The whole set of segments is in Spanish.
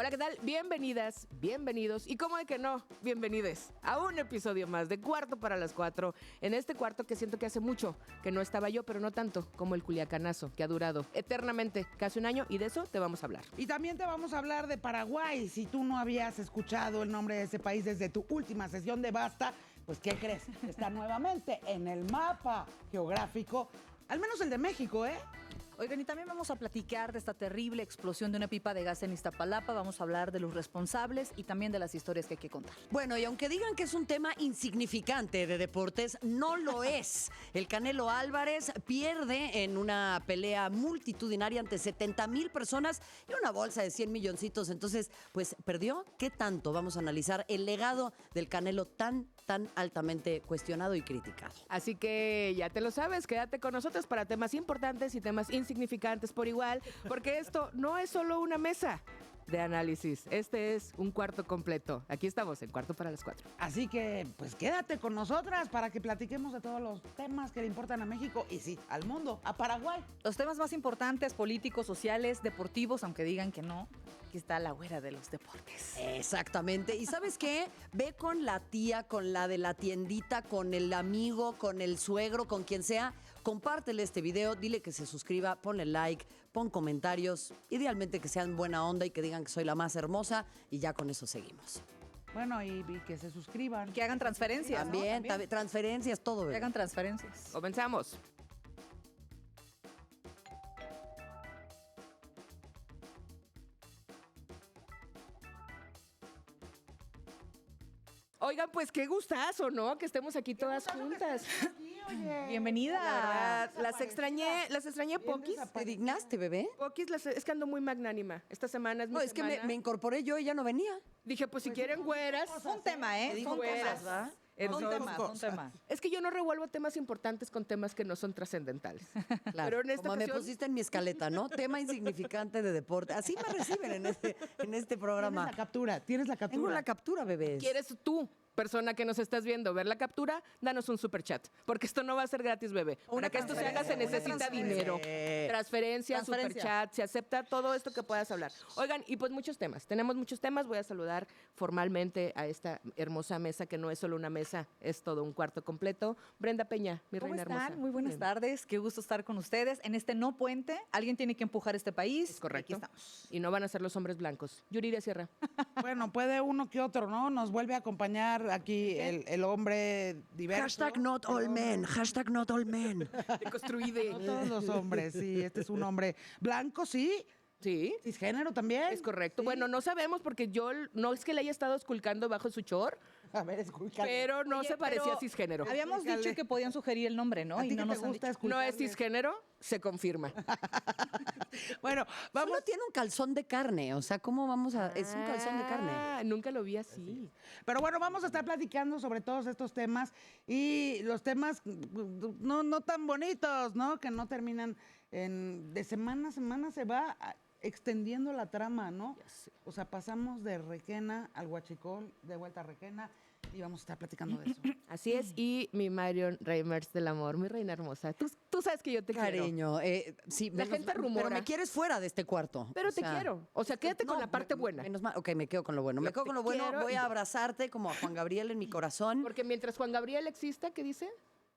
Hola, ¿qué tal? Bienvenidas, bienvenidos y cómo de que no, bienvenides a un episodio más de Cuarto para las 4. En este cuarto que siento que hace mucho que no estaba yo, pero no tanto como el culiacanazo, que ha durado eternamente, casi un año, y de eso te vamos a hablar. Y también te vamos a hablar de Paraguay. Si tú no habías escuchado el nombre de ese país desde tu última sesión de Basta, pues ¿qué crees? Está nuevamente en el mapa geográfico, al menos el de México, ¿eh? Oigan, y también vamos a platicar de esta terrible explosión de una pipa de gas en Iztapalapa. Vamos a hablar de los responsables y también de las historias que hay que contar. Bueno, y aunque digan que es un tema insignificante de deportes, no lo es. El Canelo Álvarez pierde en una pelea multitudinaria ante 70,000 personas y una bolsa de 100 milloncitos. Entonces, pues, ¿perdió? ¿Qué tanto? Vamos a analizar el legado del Canelo tan altamente cuestionado y criticado. Así que ya te lo sabes, quédate con nosotros para temas importantes y temas insignificantes por igual, porque esto no es solo una mesa de análisis, este es un cuarto completo. Aquí estamos, en Cuarto para las 4. Así que, pues quédate con nosotras para que platiquemos de todos los temas que le importan a México y sí, al mundo, a Paraguay. Los temas más importantes, políticos, sociales, deportivos, aunque digan que no, aquí está la güera de los deportes. Exactamente. ¿Y sabes qué? Ve con la tía, con la de la tiendita, con el amigo, con el suegro, con quien sea. Compártele este video, dile que se suscriba, ponle like, pon comentarios. Idealmente que sean buena onda y que digan que soy la más hermosa y ya con eso seguimos. Bueno, y que se suscriban. Que hagan transferencias, También, ¿no? transferencias, todo. Que Bebé. hagan transferencias. Comenzamos. Oigan, pues qué gustazo, ¿no? Que estemos aquí todas juntas. Bienvenida. La verdad, las extrañé poquis. ¿Te dignaste, bebé? Poquis, es que ando muy magnánima. Esta semana es mi No, es que semana. me incorporé yo y ya no venía. Dije, pues si quieren güeras. Fue un tema, ¿eh? Dijo Fue un güeras, tema. ¿verdad? Fue un tema. Es que yo no revuelvo temas importantes con temas que no son trascendentales. Claro, Pero en esta como me ocasión, pusiste en mi escaleta, ¿no? Tema insignificante de deporte. Así me reciben en este Tienes programa. la captura. Tengo la captura, bebés. ¿quieres tú, persona que nos estás viendo, ver la captura? Danos un super chat, porque esto no va a ser gratis, bebé. Para que esto se haga se necesita dinero. Transferencia, super chat, se acepta todo esto que puedas hablar. Oigan, y pues muchos temas. Tenemos muchos temas. Voy a saludar formalmente a esta hermosa mesa, que no es solo una mesa, es todo un cuarto completo. Brenda Peña, mi ¿Cómo reina están? hermosa. Muy buenas tardes. Qué gusto estar con ustedes. En este no puente, alguien tiene que empujar este país. Es correcto. Y aquí estamos. Y no van a ser los hombres blancos. Yuridia Sierra. Bueno, puede uno que otro, ¿no? Nos vuelve a acompañar aquí el hombre diverso. Hashtag not all men. Hashtag not all men. Deconstruide. No todos los hombres, sí. Este es un hombre blanco, sí. Sí. Cisgénero también. Es correcto. Sí. Bueno, no sabemos porque yo no es que le haya estado esculcando bajo su chor, A ver, escúchame. pero no Oye, se parecía pero a cisgénero. Habíamos Explícale. dicho que podían sugerir el nombre, ¿no? ¿A ti Y no que nos te han gusta dicho. No es esculcarle? cisgénero, se confirma. Bueno, Vamos, vamos. tiene un calzón de carne. O sea, ¿cómo vamos a...? Es un calzón de carne. Ah, nunca lo vi así. Pero bueno, vamos a estar platicando sobre todos estos temas y los temas no tan bonitos, ¿no? Que no terminan de semana a semana, se va extendiendo la trama, ¿no? Ya sé. O sea, pasamos de Requena al Huachicol, de vuelta a Requena, y vamos a estar platicando de eso. Así es. Y mi Marion Reimers del amor, mi reina hermosa. Tú sabes que yo te quiero. Cariño, sí. La gente rumora. Pero me quieres fuera de este cuarto. Pero O te sea, quiero. O sea, quédate con la parte buena. Menos mal. Ok, me quedo con lo bueno. Me quedo con lo bueno. quiero Voy y a ya. abrazarte como a Juan Gabriel en mi corazón. Porque mientras Juan Gabriel exista, ¿qué dice?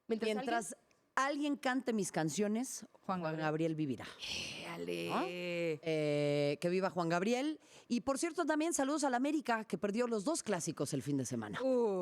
Mientras alguien cante mis canciones, Juan Gabriel vivirá. Dale. ¿No? Que viva Juan Gabriel. Y por cierto, también saludos a la América, que perdió los 2 clásicos el fin de semana.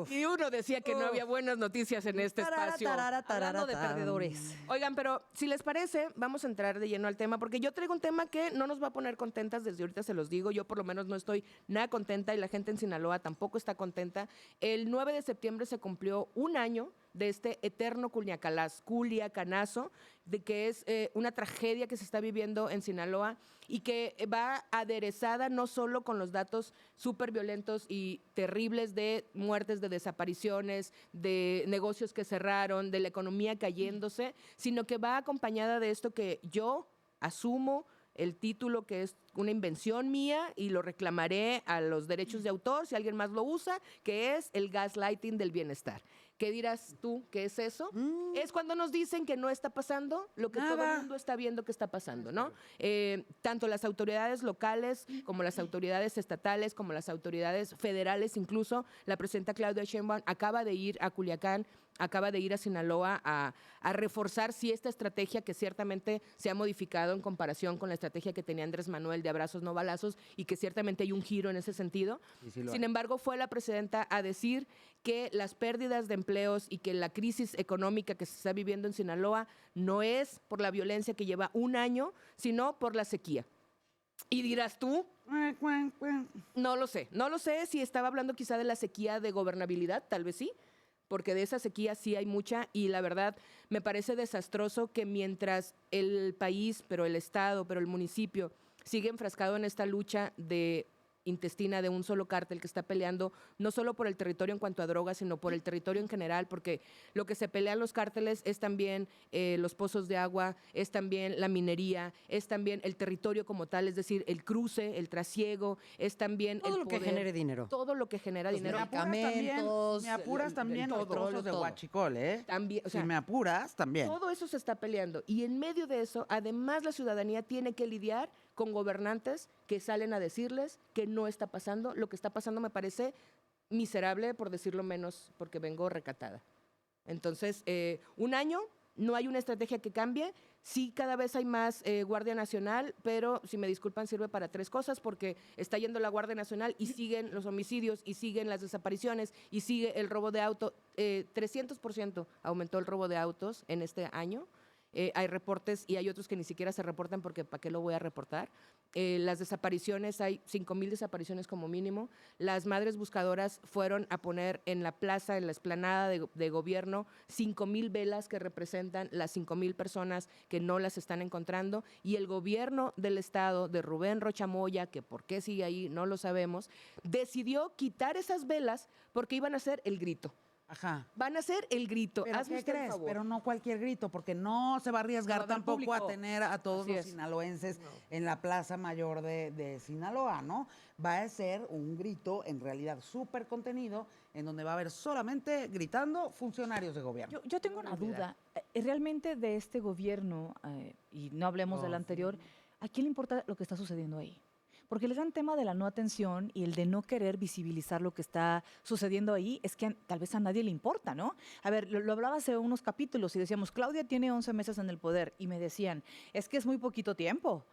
Y uno decía que no había buenas noticias en este espacio. Hablando de perdedores. Oigan, pero si les parece, vamos a entrar de lleno al tema, porque yo traigo un tema que no nos va a poner contentas, desde ahorita se los digo, yo por lo menos no estoy nada contenta y la gente en Sinaloa tampoco está contenta. El 9 de septiembre se cumplió un año de este eterno culiacanazo, de que es una tragedia que se está viviendo en Sinaloa y que va aderezada no solo con los datos súper violentos y terribles de muertes, de desapariciones, de negocios que cerraron, de la economía cayéndose, sino que va acompañada de esto que yo asumo el título, que es una invención mía y lo reclamaré a los derechos de autor si alguien más lo usa, que es el gaslighting del bienestar. ¿Qué dirás tú? ¿Qué es eso? Es cuando nos dicen que no está pasando lo que todo el Nada. mundo está viendo que está pasando, ¿no? Tanto las autoridades locales como las autoridades estatales, como las autoridades federales, incluso la presidenta Claudia Sheinbaum acaba de ir a Culiacán, acaba de ir a Sinaloa a reforzar si esta estrategia que ciertamente se ha modificado en comparación con la estrategia que tenía Andrés Manuel de abrazos no balazos y que ciertamente hay un giro en ese sentido. Sin embargo, fue la presidenta a decir que las pérdidas de empleos y que la crisis económica que se está viviendo en Sinaloa no es por la violencia que lleva un año, sino por la sequía. Y dirás tú, no lo sé si estaba hablando quizá de la sequía de gobernabilidad, tal vez sí, porque de esa sequía sí hay mucha y la verdad me parece desastroso que mientras el país, pero el estado, pero el municipio sigue enfrascado en esta lucha intestina de un solo cártel que está peleando no solo por el territorio en cuanto a drogas, sino por el territorio en general, porque lo que se pelean los cárteles es también los pozos de agua, es también la minería, es también el territorio como tal, es decir, el cruce, el trasiego, es también Todo el lo que poder, genere dinero. todo lo que genera Los dinero. medicamentos, Me apuras también todo, los trozos de todo. huachicol, ¿eh? También, o sea, si me apuras, también. todo eso se está peleando y en medio de eso, además la ciudadanía tiene que lidiar con gobernantes que salen a decirles que no está pasando. Lo que está pasando me parece miserable, por decirlo menos, porque vengo recatada. Entonces, un año, no hay una estrategia que cambie. Sí, cada vez hay más Guardia Nacional, pero si me disculpan, sirve para 3 cosas, porque está yendo la Guardia Nacional y siguen los homicidios, y siguen las desapariciones, y sigue el robo de auto. 300% aumentó el robo de autos en este año. Hay reportes y hay otros que ni siquiera se reportan porque ¿para qué lo voy a reportar? Las desapariciones, hay 5,000 desapariciones como mínimo. Las madres buscadoras fueron a poner en la plaza, en la explanada de gobierno, 5,000 velas que representan las 5,000 personas que no las están encontrando. Y el gobierno del estado de Rubén Rocha Moya, que por qué sigue ahí no lo sabemos, decidió quitar esas velas porque iban a hacer el grito. Ajá. Van a hacer el grito. ¿Pero Hazme qué usted el crees? favor. Pero no cualquier grito, porque no se va a arriesgar No va a haber tampoco a público. tener a todos Así los es. sinaloenses en la Plaza Mayor de Sinaloa, ¿no? Va a ser un grito en realidad súper contenido, en donde va a haber solamente gritando funcionarios de gobierno. Yo tengo una duda. Realmente de este gobierno, y no hablemos del anterior, ¿a quién le importa lo que está sucediendo ahí? Porque el gran tema de la no atención y el de no querer visibilizar lo que está sucediendo ahí es que tal vez a nadie le importa, ¿no? A ver, lo hablaba hace unos capítulos y decíamos, Claudia tiene 11 meses en el poder. Y me decían, es que es muy poquito tiempo,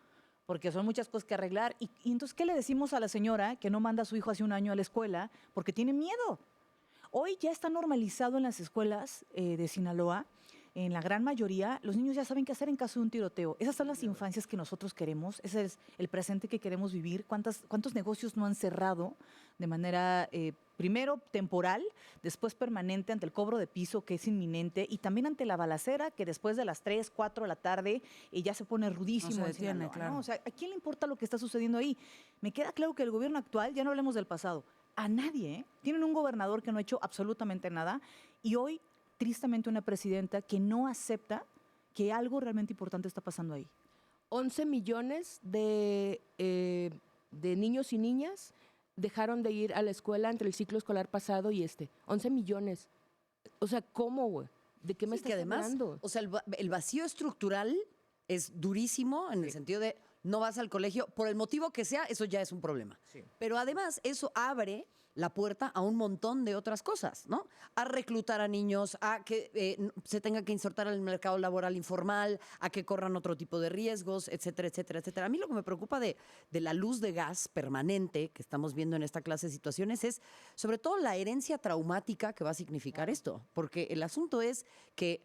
porque son muchas cosas que arreglar. Y entonces, ¿qué le decimos a la señora que no manda a su hijo hace un año a la escuela porque tiene miedo? Hoy ya está normalizado en las escuelas de Sinaloa. En la gran mayoría, los niños ya saben qué hacer en caso de un tiroteo. Esas son las infancias que nosotros queremos, ese es el presente que queremos vivir. ¿Cuántos negocios no han cerrado de manera, primero, temporal, después permanente ante el cobro de piso, que es inminente, y también ante la balacera, que después de las 3, 4 de la tarde ya se pone rudísimo No se en detiene, Sinaloa, claro. ¿no? O sea, ¿a quién le importa lo que está sucediendo ahí? Me queda claro que el gobierno actual, ya no hablemos del pasado, a nadie, ¿eh? Tienen un gobernador que no ha hecho absolutamente nada, y hoy tristemente una presidenta que no acepta que algo realmente importante está pasando ahí. 11 millones de niños y niñas dejaron de ir a la escuela entre el ciclo escolar pasado y este. 11 millones. O sea, ¿cómo, güey? ¿De qué me Sí, estás que además, hablando? o sea, el vacío estructural es durísimo en el sentido de no vas al colegio, por el motivo que sea, eso ya es un problema. Sí. Pero además, eso abre la puerta a un montón de otras cosas, ¿no? A reclutar a niños, a que se tenga que insertar en el mercado laboral informal, a que corran otro tipo de riesgos, etcétera, etcétera, etcétera. A mí lo que me preocupa de la luz de gas permanente que estamos viendo en esta clase de situaciones es sobre todo la herencia traumática que va a significar esto, porque el asunto es que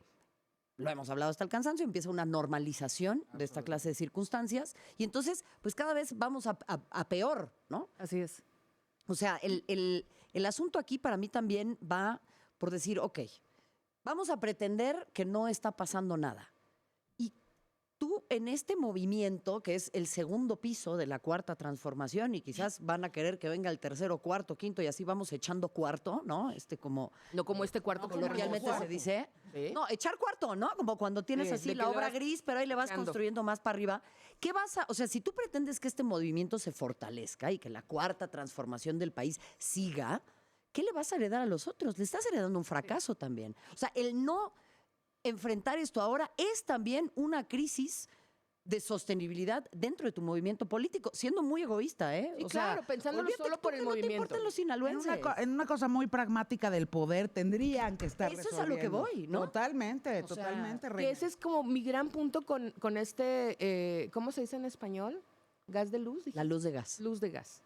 lo hemos hablado hasta el cansancio, empieza una normalización de esta clase de circunstancias y entonces, pues cada vez vamos a peor, ¿no? Así es. O sea, el asunto aquí para mí también va por decir, ok, vamos a pretender que no está pasando nada. Y tú en este movimiento, que es el segundo piso de la cuarta transformación, y quizás van a querer que venga el tercero, cuarto, quinto, y así vamos echando cuarto, ¿no? Como No como este cuarto que coloquialmente se dice. Sí. No, echar cuarto, ¿no? Como cuando tienes Sí, así de la que le obra vas gris, pero ahí le vas echando. construyendo más para arriba. ¿Qué vas a, o sea, si tú pretendes que este movimiento se fortalezca y que la cuarta transformación del país siga, ¿qué le vas a heredar a los otros? Le estás heredando un fracaso también. O sea, el no enfrentar esto ahora es también una crisis de sostenibilidad dentro de tu movimiento político, siendo muy egoísta, ¿eh? Sí, claro, pensándolo olvídate solo tú por que el no te movimiento. importan los En sinaloenses. en una cosa muy pragmática del poder tendrían que estar Eso es a lo que resolviendo. voy, ¿no? Totalmente, O sea, totalmente. Que Reina. ese es como mi gran punto con ¿cómo se dice en español? ¿Gas de luz? La luz de gas. Luz de gas.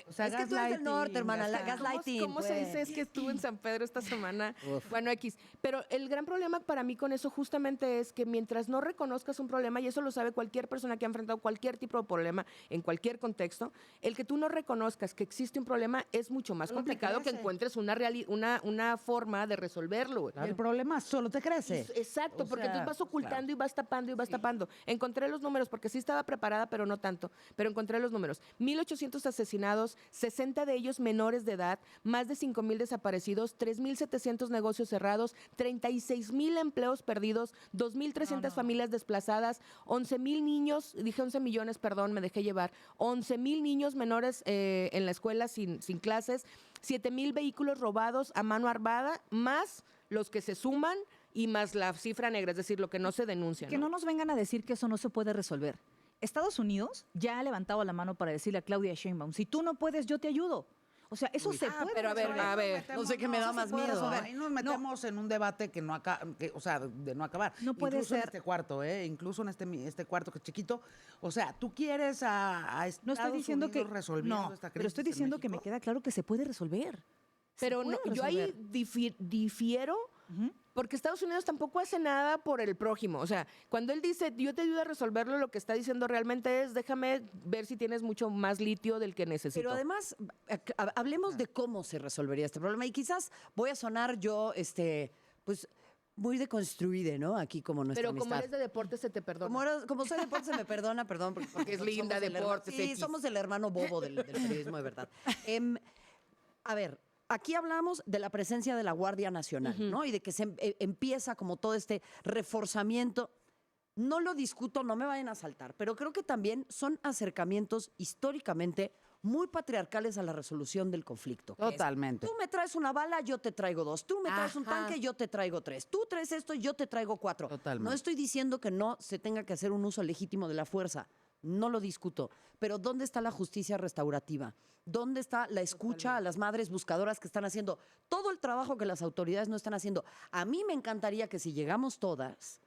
O sea, Es que tú eres del norte, hermana, la gaslighting. ¿Cómo se dice? pues. Es que estuve en San Pedro esta semana. Uf. Bueno, X. Pero el gran problema para mí con eso justamente es que mientras no reconozcas un problema, y eso lo sabe cualquier persona que ha enfrentado cualquier tipo de problema en cualquier contexto, el que tú no reconozcas que existe un problema es mucho más Solo te complicado que crece. encuentres una forma de resolverlo. güey. Y el problema solo te crece. Exacto, O porque sea, entonces vas ocultando claro. y vas tapando y vas tapando. Encontré los números, porque sí estaba preparada, pero no tanto. Pero encontré los números. 1,800 asesinados, 60 de ellos menores de edad, más de 5,000 desaparecidos, 3,700 negocios cerrados, 36,000 empleos perdidos, 2,300 familias desplazadas, 11,000 niños, dije 11 millones, perdón, me dejé llevar, 11,000 niños menores en la escuela sin clases, 7,000 vehículos robados a mano armada, más los que se suman y más la cifra negra, es decir, lo que no se denuncia. Que no nos vengan a decir que eso no se puede resolver. Estados Unidos ya ha levantado la mano para decirle a Claudia Sheinbaum, si tú no puedes, yo te ayudo. O sea, eso se puede pero a ver, resolver. a ver. No sé qué me da se más puede miedo. resolver. Ahí nos metemos en un debate que no acaba, o sea, de no acabar. No puede Incluso en ser. este cuarto, incluso en este cuarto que es chiquito. O sea, tú quieres a Estados No estoy diciendo Unidos que resolviendo no, esta crisis pero estoy en diciendo que me México? queda claro que se puede resolver. Se Pero puede yo ahí resolver. difiero porque Estados Unidos tampoco hace nada por el prójimo. O sea, cuando él dice, yo te ayudo a resolverlo, lo que está diciendo realmente es, déjame ver si tienes mucho más litio del que necesito. Pero además, hablemos de cómo se resolvería este problema. Y quizás voy a sonar yo, pues, muy deconstruida, ¿no? Aquí como nuestra Pero como amistad. eres de deporte, se te perdona. Como soy deporte, se me perdona, perdón. Porque es linda, somos el deportes, Sí, X. somos el hermano bobo del periodismo, de verdad. A ver, aquí hablamos de la presencia de la Guardia Nacional, ¿no? Y de que se empieza como todo este reforzamiento. No lo discuto, no me vayan a saltar, pero creo que también son acercamientos históricamente muy patriarcales a la resolución del conflicto. que es, Totalmente. tú me traes una bala, yo te traigo 2. Tú me traes un Ajá. tanque, yo te traigo 3. Tú traes esto, yo te traigo 4. Totalmente. No estoy diciendo que no se tenga que hacer un uso legítimo de la fuerza. No lo discuto. Pero ¿dónde está la justicia restaurativa? ¿Dónde está la escucha a las madres buscadoras que están haciendo todo el trabajo que las autoridades no están haciendo? A mí me encantaría que si llegamos todas,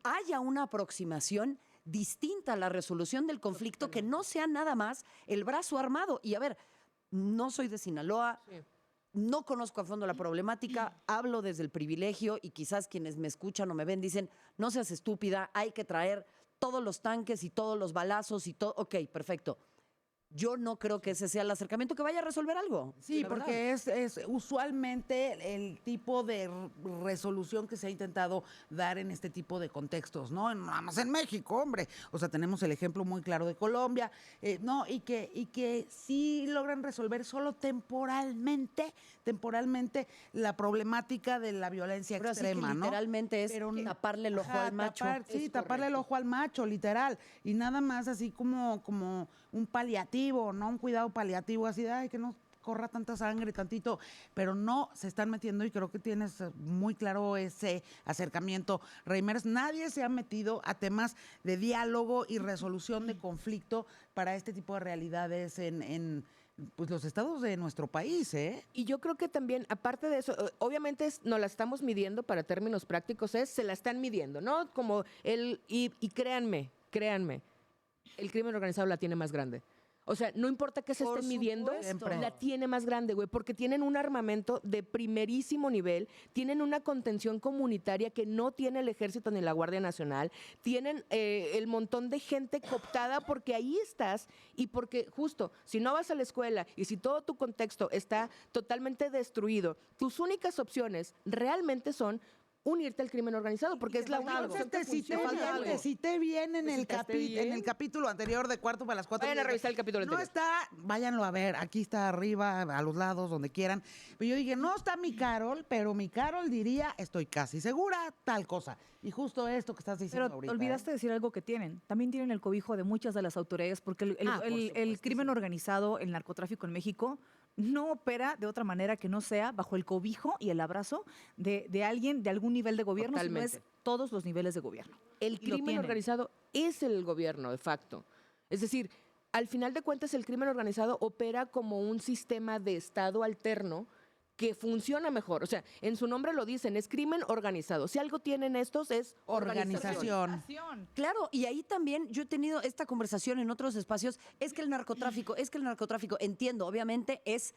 haya una aproximación distinta a la resolución del conflicto, que no sea nada más el brazo armado. Y a ver, no soy de Sinaloa, no conozco a fondo la problemática, hablo desde el privilegio y quizás quienes me escuchan o me ven dicen, no seas estúpida, hay que traer todos los tanques y todos los balazos y todo. Ok, perfecto. Yo no creo que ese sea el acercamiento que vaya a resolver algo. Sí, la verdad. porque es usualmente el tipo de resolución que se ha intentado dar en este tipo de contextos, ¿no? Nada más en México, hombre. O sea, tenemos el ejemplo muy claro de Colombia, ¿no? Y que sí logran resolver solo temporalmente la problemática de la violencia Pero así que extrema, ¿no? literalmente es Pero taparle el ojo Ajá, al macho. taparle el ojo al macho, literal. Y nada más así como un paliativo, ¿no? Un cuidado paliativo, así de, ay, que no corra tanta sangre, tantito, pero no se están metiendo y creo que tienes muy claro ese acercamiento, Reimers. Nadie se ha metido a temas de diálogo y resolución de conflicto para este tipo de realidades en pues los estados de nuestro país, ¿eh? Y yo creo que también, aparte de eso, obviamente nos la estamos midiendo para términos prácticos, se la están midiendo, ¿no? Como y créanme, el crimen organizado la tiene más grande. O sea, no importa qué se Por estén midiendo, supuesto. la tiene más grande, güey, porque tienen un armamento de primerísimo nivel, tienen una contención comunitaria que no tiene el Ejército ni la Guardia Nacional, tienen el montón de gente cooptada porque ahí estás y porque justo, si no vas a la escuela y si todo tu contexto está totalmente destruido, tus únicas opciones realmente son unirte al crimen organizado, porque es la única opción que funciona. Te cité bien en ¿Me el, citaste bien? en el capítulo anterior de Cuarto para las 4. Vayan a revisar el capítulo No anterior. está, váyanlo a ver, aquí está arriba, a los lados, donde quieran. Pero yo dije, no está mi Carol, pero mi Carol diría, estoy casi segura, tal cosa. Y justo esto que estás diciendo Pero ahorita. olvidaste decir algo que tienen. También tienen el cobijo de muchas de las autoridades, porque el crimen organizado, el narcotráfico en México, no opera de otra manera que no sea bajo el cobijo y el abrazo de alguien de algún nivel de gobierno, sino es Totalmente. todos los niveles de gobierno. El Y lo crimen tienen. organizado es el gobierno, de facto. Es decir, al final de cuentas, el crimen organizado opera como un sistema de Estado alterno que funciona mejor. O sea, en su nombre lo dicen, es crimen organizado. Si algo tienen estos es Organización. Claro, y ahí también yo he tenido esta conversación en otros espacios, es que el narcotráfico, entiendo, obviamente es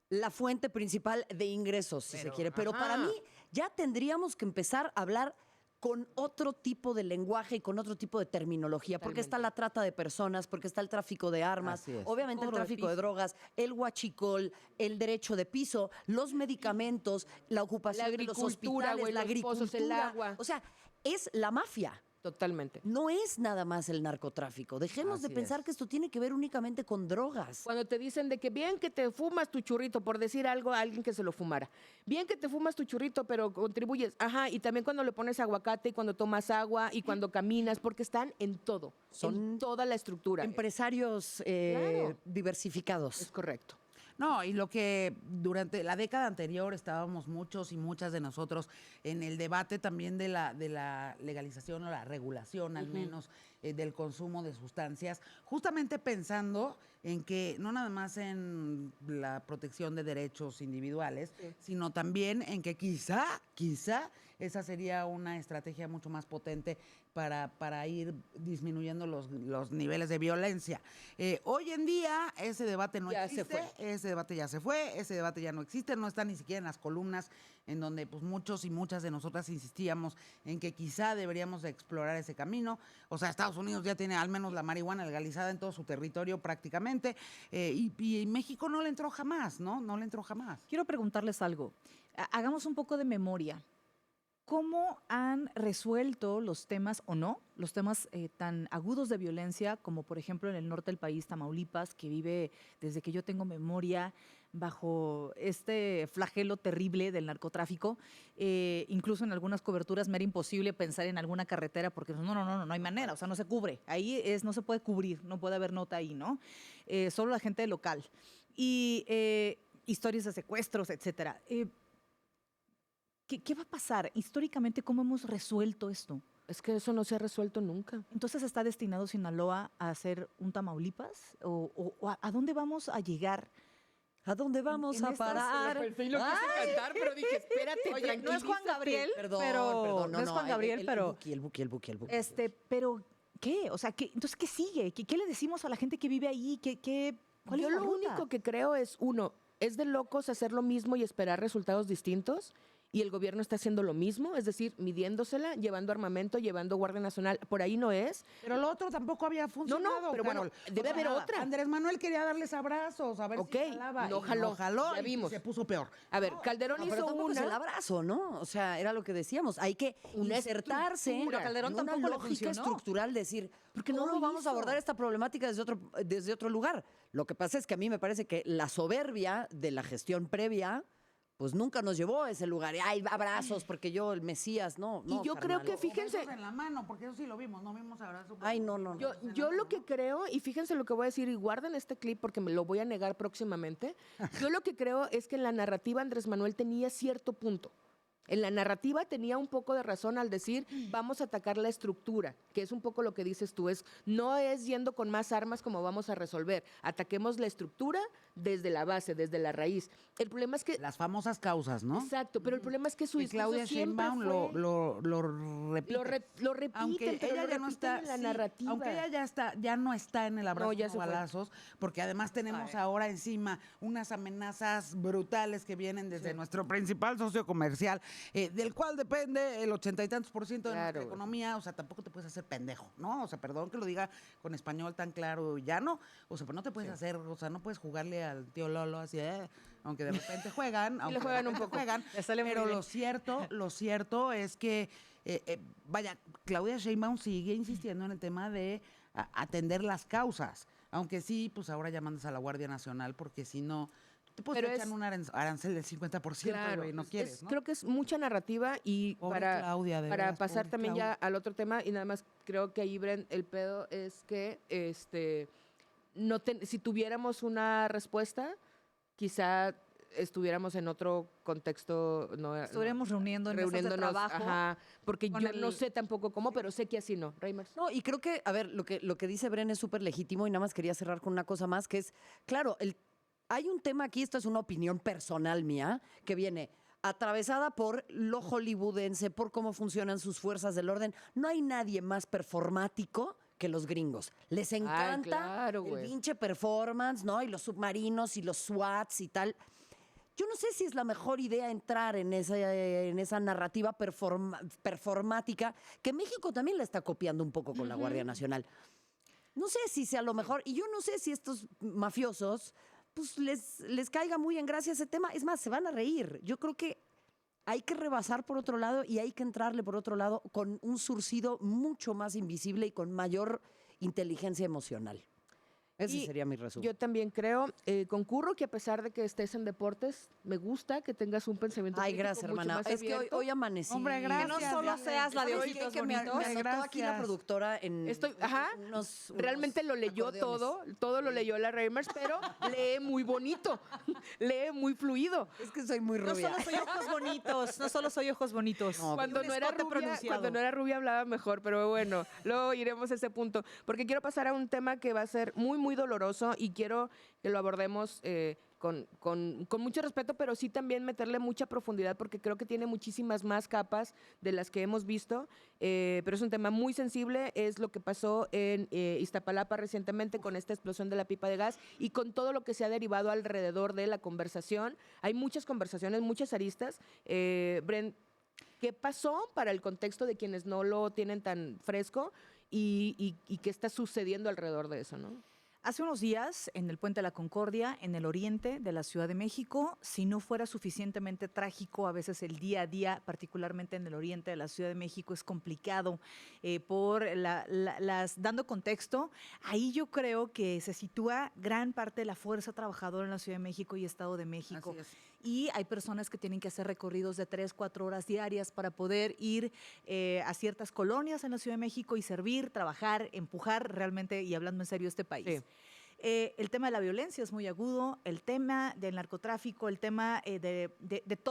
la fuente principal de ingresos, si se quiere, pero para ajá. mí ya tendríamos que empezar a hablar con otro tipo de lenguaje y con otro tipo de terminología, porque está la trata de personas, porque está el tráfico de armas, Así es. obviamente el Cobro de tráfico de piso. drogas, el huachicol, el derecho de piso, los medicamentos, la ocupación La de los agricultura, hospitales, güey, la los pozos, el agricultura. agua. O sea, es la mafia. totalmente. No es nada más el narcotráfico. Dejemos de Así pensar es. que esto tiene que ver únicamente con drogas. Cuando te dicen de que bien que te fumas tu churrito, por decir algo a alguien que se lo fumara. Bien que te fumas tu churrito, pero contribuyes. Ajá, y también cuando le pones aguacate y cuando tomas agua y cuando caminas, porque están en todo, Son en toda la estructura. Empresarios Claro. diversificados. Es correcto. No, y lo que durante la década anterior estábamos muchos y muchas de nosotros en el debate también de la legalización o la regulación, al menos, del consumo de sustancias, justamente pensando en que no nada más en la protección de derechos individuales, sino también en que quizá esa sería una estrategia mucho más potente para ir disminuyendo los niveles de violencia. Hoy en día ese debate no Ya se existe, fue. ese debate ya se fue, ese debate ya no existe, no está ni siquiera en las columnas en donde pues muchos y muchas de nosotras insistíamos en que quizá deberíamos de explorar ese camino. O sea, Estados Unidos ya tiene al menos la marihuana legalizada en todo su territorio prácticamente, y México no le entró jamás, ¿no? No le entró jamás. Quiero preguntarles algo. Hagamos un poco de memoria. ¿Cómo han resuelto los temas o no, los temas tan agudos de violencia como por ejemplo en el norte del país, Tamaulipas, que vive desde que yo tengo memoria bajo este flagelo terrible del narcotráfico? Incluso en algunas coberturas me era imposible pensar en alguna carretera porque no hay manera, o sea, no se cubre. Ahí no se puede cubrir, no puede haber nota ahí, ¿no? Solo la gente local. Y historias de secuestros, etcétera. ¿Qué va a pasar? Históricamente, ¿cómo hemos resuelto esto? Es que eso no se ha resuelto nunca. Entonces, ¿está destinado Sinaloa a ser un Tamaulipas? ¿O a dónde vamos a llegar? ¿A dónde vamos en a estas- parar? lo quise cantar, pero dije, espérate, Oye, no es Juan Gabriel, Perdón, pero no es Juan Gabriel, pero El Buki. pero ¿qué? O sea, entonces ¿qué sigue? ¿Qué le decimos a la gente que vive ahí? ¿Cuál Yo es la lo ruta? único que creo es, uno, es de locos hacer lo mismo y esperar resultados distintos. Y el gobierno está haciendo lo mismo, es decir, midiéndosela, llevando armamento, llevando Guardia Nacional. Por ahí no es. Pero lo otro tampoco había funcionado, pero bueno, Carol. debe haber otra. Andrés Manuel quería darles abrazos, a ver Ok, si jalaba. no y jaló, jaló ya y vimos. se puso peor. A ver, Calderón No, pero hizo tampoco es el una. abrazo, ¿no? O sea, era lo que decíamos. Hay que Una insertarse estructura. Pero Calderón en una tampoco le lógica funcionó. estructural, decir, ¿por qué no No lo vamos hizo. a abordar esta problemática desde otro lugar? Lo que pasa es que a mí me parece que la soberbia de la gestión previa pues nunca nos llevó a ese lugar. Ay, abrazos, porque yo, el Mesías, no. Y yo creo que O fíjense, besos en la mano, porque eso sí lo vimos, no vimos abrazos. Ay, no. yo lo que creo, y fíjense lo que voy a decir, y guarden este clip porque me lo voy a negar próximamente. Yo lo que creo es que en la narrativa Andrés Manuel tenía cierto punto. En la narrativa tenía un poco de razón al decir, vamos a atacar la estructura, que es un poco lo que dices tú, no es yendo con más armas como vamos a resolver, ataquemos la estructura desde la base, desde la raíz. El problema es que... Las famosas causas, ¿no? Exacto, pero el problema es que su Y discurso Claudia siempre Sheinbaum fue- lo repite. lo repiten, pero lo repiten en la narrativa. Aunque ella ya no está en el abrazo ya no se fue. balazos, porque además tenemos ahora encima unas amenazas brutales que vienen desde nuestro principal socio comercial, del cual depende el 80 y tantos % de nuestra Claro. economía. O sea, tampoco te puedes hacer pendejo, ¿no? O sea, perdón que lo diga con español tan claro y llano. O sea, pero no te puedes hacer, o sea, no puedes jugarle al tío Lolo así, aunque de repente juegan, aunque juegan de un repente poco. juegan, Le sale muy pero bien. lo cierto es que, vaya, Claudia Sheinbaum sigue insistiendo en el tema de atender las causas, aunque sí, pues ahora ya mandas a la Guardia Nacional, porque si no, Te puedes Pero echar un arancel del 50%, güey, no quieres, ¿no? Creo que es mucha narrativa y Pobre Claudia, de para veras, pasar pobre también Claudia. ya al otro tema, y nada más creo que ahí, Bren, el pedo es que si tuviéramos una respuesta, quizá estuviéramos en otro contexto, Estuviéramos reuniendo en mesas de reuniéndonos, trabajo. ajá, porque con yo no el- sé tampoco cómo, pero sé que así no, Reimers. No, y creo que, a ver, lo que dice Bren es súper legítimo y nada más quería cerrar con una cosa más, que es, claro, hay un tema aquí, esto es una opinión personal mía, que viene atravesada por lo hollywoodense, por cómo funcionan sus fuerzas del orden. No hay nadie más performático que los gringos. Les encanta claro, el güey. pinche performance, ¿no? Y los submarinos y los SWATs y tal. Yo no sé si es la mejor idea entrar en esa narrativa performática, que México también la está copiando un poco con la Guardia Nacional. No sé si sea lo mejor, y yo no sé si estos mafiosos, pues les caiga muy en gracia ese tema. Es más, se van a reír. Yo creo que hay que rebasar por otro lado y hay que entrarle por otro lado con un surcido mucho más invisible y con mayor inteligencia emocional. Ese Y sería mi resumen. Yo también creo, concurro que a pesar de que estés en deportes, me gusta que tengas un pensamiento Ay, crítico gracias, mucho hermana. más Es que abierto. hoy amanecí. Hombre, Que gracias. no solo dile. seas la de ¿Sabes ojitos qué? Me bonitos. anotó aquí la Gracias. productora en Ajá, realmente lo leyó acordeones. todo lo leyó la Reimers, pero lee muy bonito, lee muy fluido. Es que soy muy No rubia. solo soy ojos bonitos, no solo soy ojos bonitos. No, Cuando Un no, era escote rubia, pronunciado. cuando no era rubia hablaba mejor, pero bueno, luego iremos a ese punto. Porque quiero pasar a un tema que va a ser muy, muy doloroso y quiero que lo abordemos con mucho respeto, pero sí también meterle mucha profundidad porque creo que tiene muchísimas más capas de las que hemos visto, pero es un tema muy sensible, es lo que pasó en Iztapalapa recientemente con esta explosión de la pipa de gas y con todo lo que se ha derivado alrededor de la conversación. Hay muchas conversaciones, muchas aristas. Bren, ¿qué pasó para el contexto de quienes no lo tienen tan fresco y qué está sucediendo alrededor de eso, ¿no? Hace unos días, en el Puente de la Concordia, en el oriente de la Ciudad de México, si no fuera suficientemente trágico, a veces el día a día, particularmente en el oriente de la Ciudad de México, es complicado dando contexto, ahí yo creo que se sitúa gran parte de la fuerza trabajadora en la Ciudad de México y Estado de México. Así es. Y hay personas que tienen que hacer recorridos de 3, 4 horas diarias para poder ir a ciertas colonias en la Ciudad de México y servir, trabajar, empujar realmente, y hablando en serio, este país. Sí. El tema de la violencia es muy agudo, el tema del narcotráfico, el tema de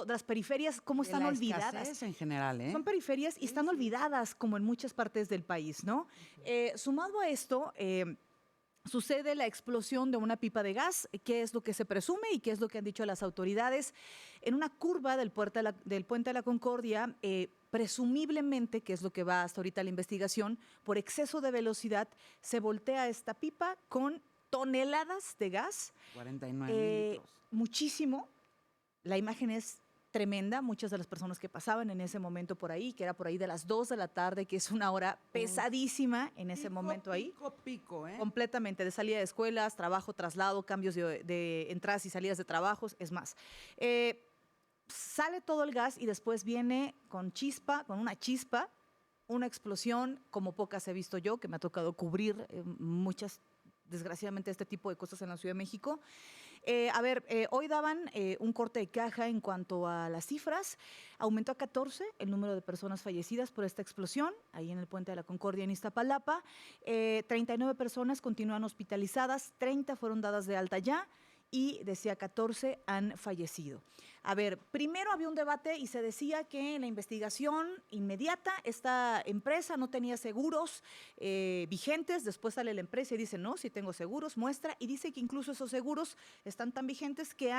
las periferias, cómo De están la olvidadas. escasez en general, ¿eh? Son periferias y están olvidadas como en muchas partes del país, ¿no? Sumado a esto, sucede la explosión de una pipa de gas, que es lo que se presume y que es lo que han dicho las autoridades, en una curva del Puente de la Concordia, presumiblemente, que es lo que va hasta ahorita la investigación, por exceso de velocidad, se voltea esta pipa con toneladas de gas, 49 litros. muchísimo. La imagen es tremenda. Muchas de las personas que pasaban en ese momento por ahí, que era por ahí de las 2 de la tarde, que es una hora pesadísima en ese momento ahí. Pico, ¿eh? Completamente, de salida de escuelas, trabajo, traslado, cambios de entradas y salidas de trabajos, es más. Sale todo el gas y después viene con una chispa, una explosión como pocas he visto yo, que me ha tocado cubrir muchas, desgraciadamente, este tipo de cosas en la Ciudad de México. Hoy daban un corte de caja en cuanto a las cifras. Aumentó a 14 el número de personas fallecidas por esta explosión, ahí en el Puente de la Concordia en Iztapalapa. 39 personas continúan hospitalizadas, 30 fueron dadas de alta ya y, decía, 14 han fallecido. Primero había un debate y se decía que en la investigación inmediata esta empresa no tenía seguros vigentes. Después sale la empresa y dice, no, sí tengo seguros, muestra, y dice que incluso esos seguros están tan vigentes que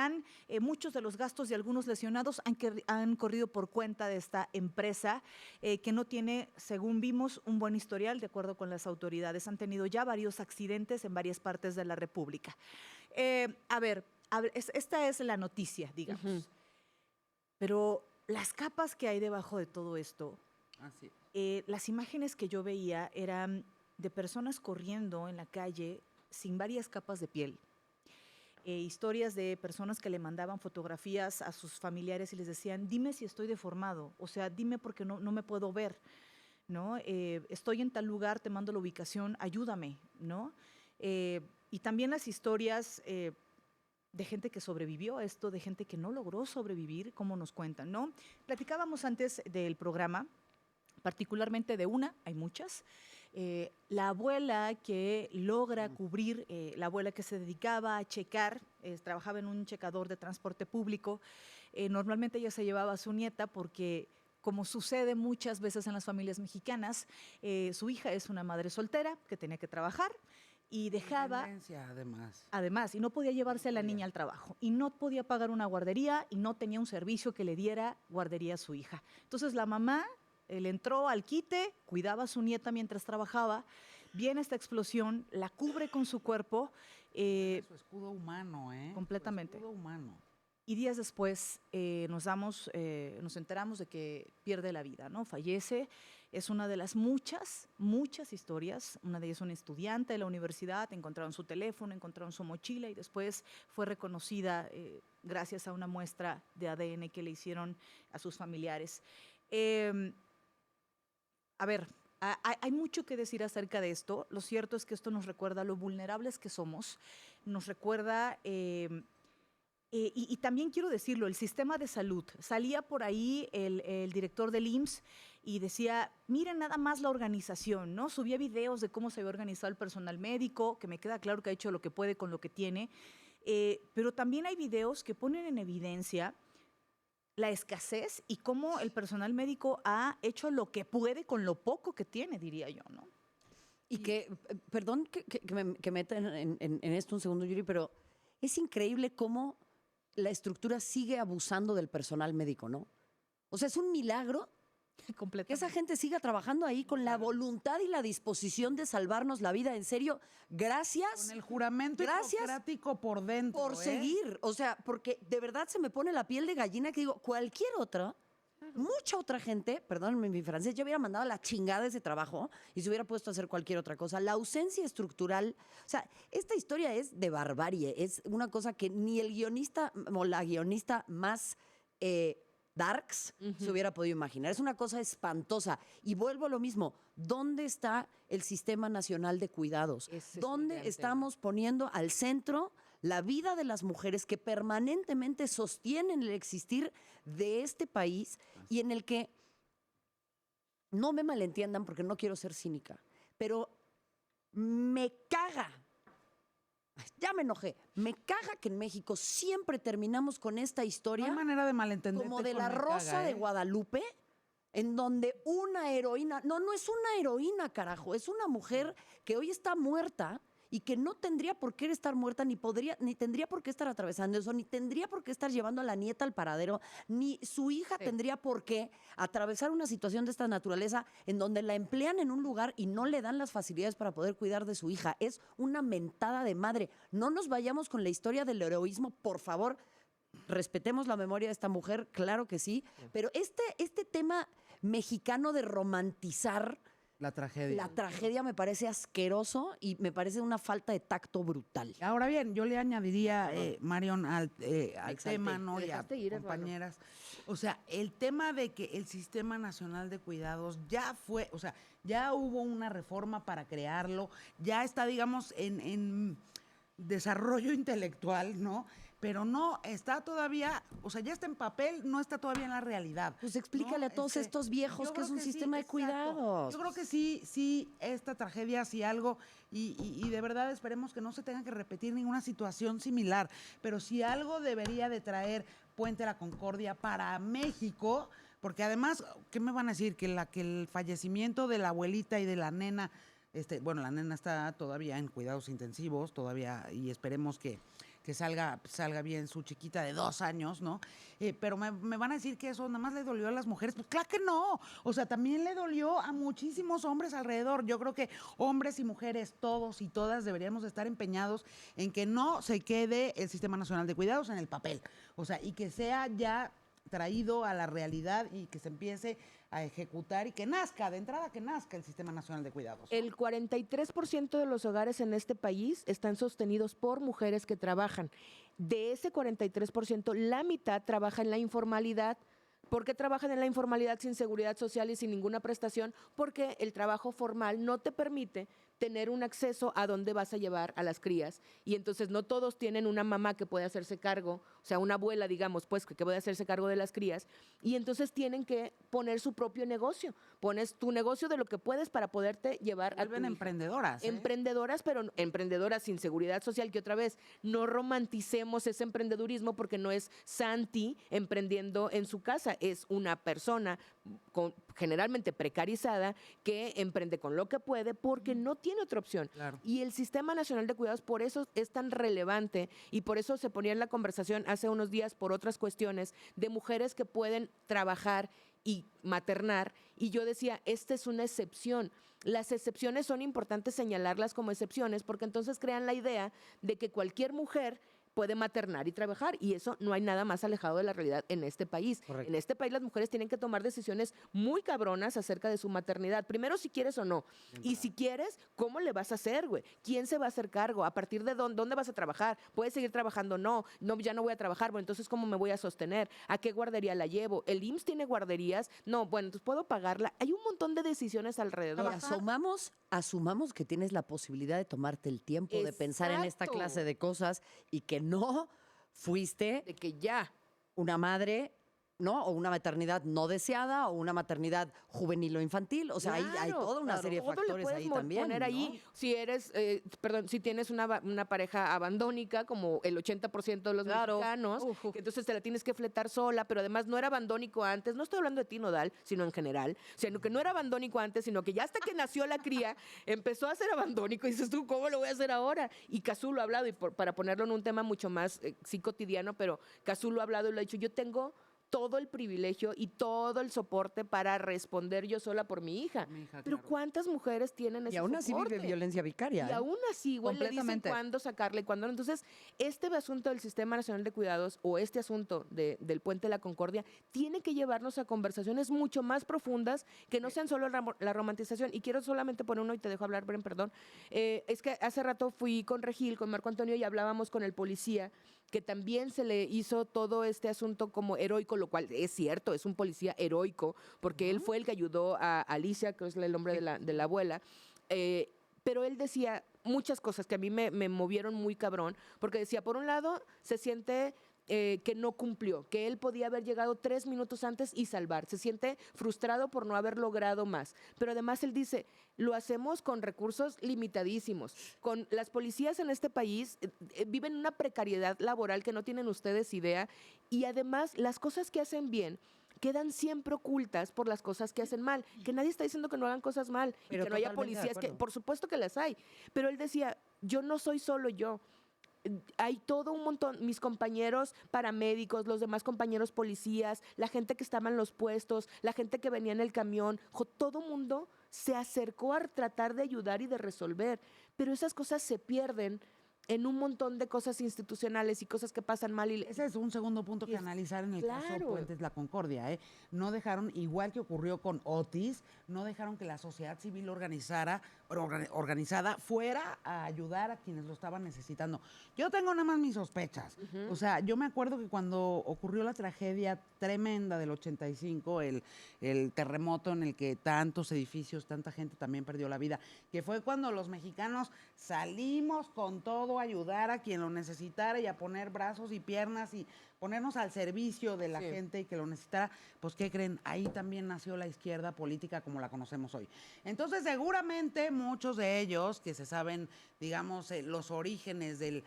muchos de los gastos de algunos lesionados han corrido por cuenta de esta empresa que no tiene, según vimos, un buen historial de acuerdo con las autoridades. Han tenido ya varios accidentes en varias partes de la República. Esta es la noticia, digamos. Ujú. Pero las capas que hay debajo de todo esto, Así. las imágenes que yo veía eran de personas corriendo en la calle sin varias capas de piel. Historias de personas que le mandaban fotografías a sus familiares y les decían, dime si estoy deformado, o sea, dime porque no me puedo ver, ¿no? Estoy en tal lugar, te mando la ubicación, ayúdame, ¿no? Y también las historias de gente que sobrevivió a esto, de gente que no logró sobrevivir, como nos cuentan, ¿no? Platicábamos antes del programa, particularmente de una, hay muchas, la abuela que logra cubrir, la abuela que se dedicaba a checar, trabajaba en un checador de transporte público, normalmente ella se llevaba a su nieta porque, como sucede muchas veces en las familias mexicanas, su hija es una madre soltera que tenía que trabajar y dejaba... Además, y no podía llevarse a la niña al trabajo, y no podía pagar una guardería, y no tenía un servicio que le diera guardería a su hija. Entonces la mamá le entró al quite, cuidaba a su nieta mientras trabajaba, viene esta explosión, la cubre con su cuerpo. Su escudo humano, ¿eh? Completamente. Su escudo humano. Y días después nos enteramos de que pierde la vida, ¿no? Fallece. Es una de las muchas historias. Una de ellas es una estudiante de la universidad, encontraron su teléfono, encontraron su mochila y después fue reconocida gracias a una muestra de ADN que le hicieron a sus familiares. Hay mucho que decir acerca de esto. Lo cierto es que esto nos recuerda lo vulnerables que somos, nos recuerda... Y también quiero decirlo, el sistema de salud. Salía por ahí el director del IMSS y decía, miren nada más la organización, ¿no? Subía videos de cómo se había organizado el personal médico, que me queda claro que ha hecho lo que puede con lo que tiene, pero también hay videos que ponen en evidencia la escasez y cómo el personal médico ha hecho lo que puede con lo poco que tiene, diría yo, ¿no? Y que, perdón que meta en esto un segundo, Yuri, pero es increíble cómo la estructura sigue abusando del personal médico, ¿no? O sea, es un milagro que esa gente siga trabajando ahí con la voluntad y la disposición de salvarnos la vida. En serio, gracias. Con el juramento hipocrático por dentro. Por seguir. O sea, porque de verdad se me pone la piel de gallina que digo, cualquier otra, mucha otra gente, perdónenme mi francés, yo hubiera mandado a la chingada ese trabajo y se hubiera puesto a hacer cualquier otra cosa. La ausencia estructural, o sea, esta historia es de barbarie, es una cosa que ni el guionista o la guionista más darks se hubiera podido imaginar. Es una cosa espantosa. Y vuelvo a lo mismo, ¿dónde está el Sistema Nacional de Cuidados? ¿Dónde estamos poniendo al centro la vida de las mujeres que permanentemente sostienen el existir de este país y en el que, no me malentiendan porque no quiero ser cínica, pero me caga, ya me enojé, me caga que en México siempre terminamos con esta historia. No hay manera de malentenderte como de con la me Rosa caga, de Guadalupe, en donde una heroína, no es una heroína, carajo, es una mujer que hoy está muerta y que no tendría por qué estar muerta, ni tendría por qué estar atravesando eso, ni tendría por qué estar llevando a la nieta al paradero, ni su hija tendría por qué atravesar una situación de esta naturaleza en donde la emplean en un lugar y no le dan las facilidades para poder cuidar de su hija. Es una mentada de madre. No nos vayamos con la historia del heroísmo, por favor. Respetemos la memoria de esta mujer, claro que sí, pero este tema mexicano de romantizar la tragedia me parece asqueroso y me parece una falta de tacto brutal. Ahora bien, yo le añadiría, Marion, al tema, ¿no? Y a compañeras. O sea, el tema de que el Sistema Nacional de Cuidados ya fue, o sea, ya hubo una reforma para crearlo, ya está, digamos, en desarrollo intelectual, ¿no? Pero no está todavía, o sea, ya está en papel, no está todavía en la realidad. Pues explícale, ¿no?, a todos estos viejos que es un sistema de cuidados. Yo creo que sí, esta tragedia, sí algo, y de verdad esperemos que no se tenga que repetir ninguna situación similar, pero si algo debería de traer Puente a la Concordia para México, porque además, ¿qué me van a decir? Que el fallecimiento de la abuelita y de la nena, bueno, la nena está todavía en cuidados intensivos, todavía, y esperemos que salga bien su chiquita de 2 años, ¿no? Pero me van a decir que eso nada más le dolió a las mujeres. Pues claro que no. O sea, también le dolió a muchísimos hombres alrededor. Yo creo que hombres y mujeres, todos y todas, deberíamos estar empeñados en que no se quede el Sistema Nacional de Cuidados en el papel. O sea, y que sea ya traído a la realidad y que se empiece a ejecutar y que nazca, de entrada que nazca el Sistema Nacional de Cuidados. El 43% de los hogares en este país están sostenidos por mujeres que trabajan. De ese 43%, la mitad trabaja en la informalidad. ¿Por qué trabajan en la informalidad sin seguridad social y sin ninguna prestación? Porque el trabajo formal no te permite tener un acceso a dónde vas a llevar a las crías. Y entonces no todos tienen una mamá que puede hacerse cargo, o sea, una abuela, digamos, pues, que puede hacerse cargo de las crías. Y entonces tienen que poner su propio negocio. Pones tu negocio de lo que puedes para poderte llevar a tu Vuelven hija. emprendedoras. Emprendedoras, pero emprendedoras sin seguridad social, que otra vez no romanticemos ese emprendedurismo porque no es Santi emprendiendo en su casa, es una persona generalmente precarizada que emprende con lo que puede porque no tiene otra opción. Claro. Y el Sistema Nacional de Cuidados por eso es tan relevante y por eso se ponía en la conversación hace unos días por otras cuestiones de mujeres que pueden trabajar y maternar, y yo decía, esta es una excepción. Las excepciones son importantes señalarlas como excepciones porque entonces crean la idea de que cualquier mujer puede maternar y trabajar, y eso no hay nada más alejado de la realidad en este país. Correcto. En este país las mujeres tienen que tomar decisiones muy cabronas acerca de su maternidad. Primero, si quieres o no. Y si quieres, ¿cómo le vas a hacer, güey? ¿Quién se va a hacer cargo? ¿A partir de dónde vas a trabajar? ¿Puedes seguir trabajando? No, ya no voy a trabajar. Bueno, entonces, ¿cómo me voy a sostener? ¿A qué guardería la llevo? ¿El IMSS tiene guarderías? No, bueno, entonces puedo pagarla. Hay un montón de decisiones alrededor. Y asumamos que tienes la posibilidad de tomarte el tiempo de pensar en esta Exacto. clase de cosas y que no fuiste De que ya. una madre, ¿no? O una maternidad no deseada o una maternidad juvenil o infantil. O sea, hay Claro, toda una claro. serie de Todo le factores puedes ahí también. poner ¿no? ahí, si eres, si tienes una pareja abandónica, como el 80% de los Claro. mexicanos, que entonces te la tienes que fletar sola, pero además no era abandónico antes. No estoy hablando de ti, Nodal, sino en general. O sea, que no era abandónico antes, sino que ya hasta que nació la cría, empezó a ser abandónico. Y dices tú, ¿cómo lo voy a hacer ahora? Y Cazú lo ha hablado, y para ponerlo en un tema mucho más, sí, cotidiano, pero Cazú lo ha hablado y lo ha dicho, yo tengo todo el privilegio y todo el soporte para responder yo sola por mi hija. Mi hija, Pero claro. ¿cuántas mujeres tienen ese Y aún así soporte? vive violencia vicaria. Y ¿eh? aún así, güey, le dicen Completamente. cuándo sacarle, cuándo no. Entonces, este asunto del Sistema Nacional de Cuidados o este asunto del Puente de la Concordia tiene que llevarnos a conversaciones mucho más profundas que no sean solo la romantización. Y quiero solamente poner uno y te dejo hablar, Bren, perdón. Es que hace rato fui con Regil, con Marco Antonio, y hablábamos con el policía que también se le hizo todo este asunto como heroico, lo cual es cierto, es un policía heroico, porque él fue el que ayudó a Alicia, que es el nombre de la abuela, pero él decía muchas cosas que a mí me movieron muy cabrón, porque decía, por un lado, se siente que no cumplió, que él podía haber llegado 3 minutos antes y salvar. Se siente frustrado por no haber logrado más. Pero además él dice, lo hacemos con recursos limitadísimos. Con las policías en este país viven una precariedad laboral que no tienen ustedes idea. Y además las cosas que hacen bien quedan siempre ocultas por las cosas que hacen mal. Que nadie está diciendo que no hagan cosas mal Pero y que no haya totalmente de policías que, acuerdo. por supuesto que las hay. Pero él decía, yo no soy solo yo. Hay todo un montón, mis compañeros paramédicos, los demás compañeros policías, la gente que estaba en los puestos, la gente que venía en el camión, todo mundo se acercó a tratar de ayudar y de resolver, pero esas cosas se pierden en un montón de cosas institucionales y cosas que pasan mal. Y Ese es un segundo punto que analizar en el caso claro. Puentes La Concordia. No dejaron, igual que ocurrió con Otis, no dejaron que la sociedad civil organizada fuera a ayudar a quienes lo estaban necesitando. Yo tengo nada más mis sospechas. O sea, yo me acuerdo que cuando ocurrió la tragedia tremenda del 85, el terremoto en el que tantos edificios, tanta gente también perdió la vida, que fue cuando los mexicanos salimos con todo a ayudar a quien lo necesitara y a poner brazos y piernas y ponernos al servicio de la Sí. gente y que lo necesitara, pues ¿qué creen? Ahí también nació la izquierda política como la conocemos hoy. Entonces seguramente muchos de ellos que se saben, digamos, los orígenes del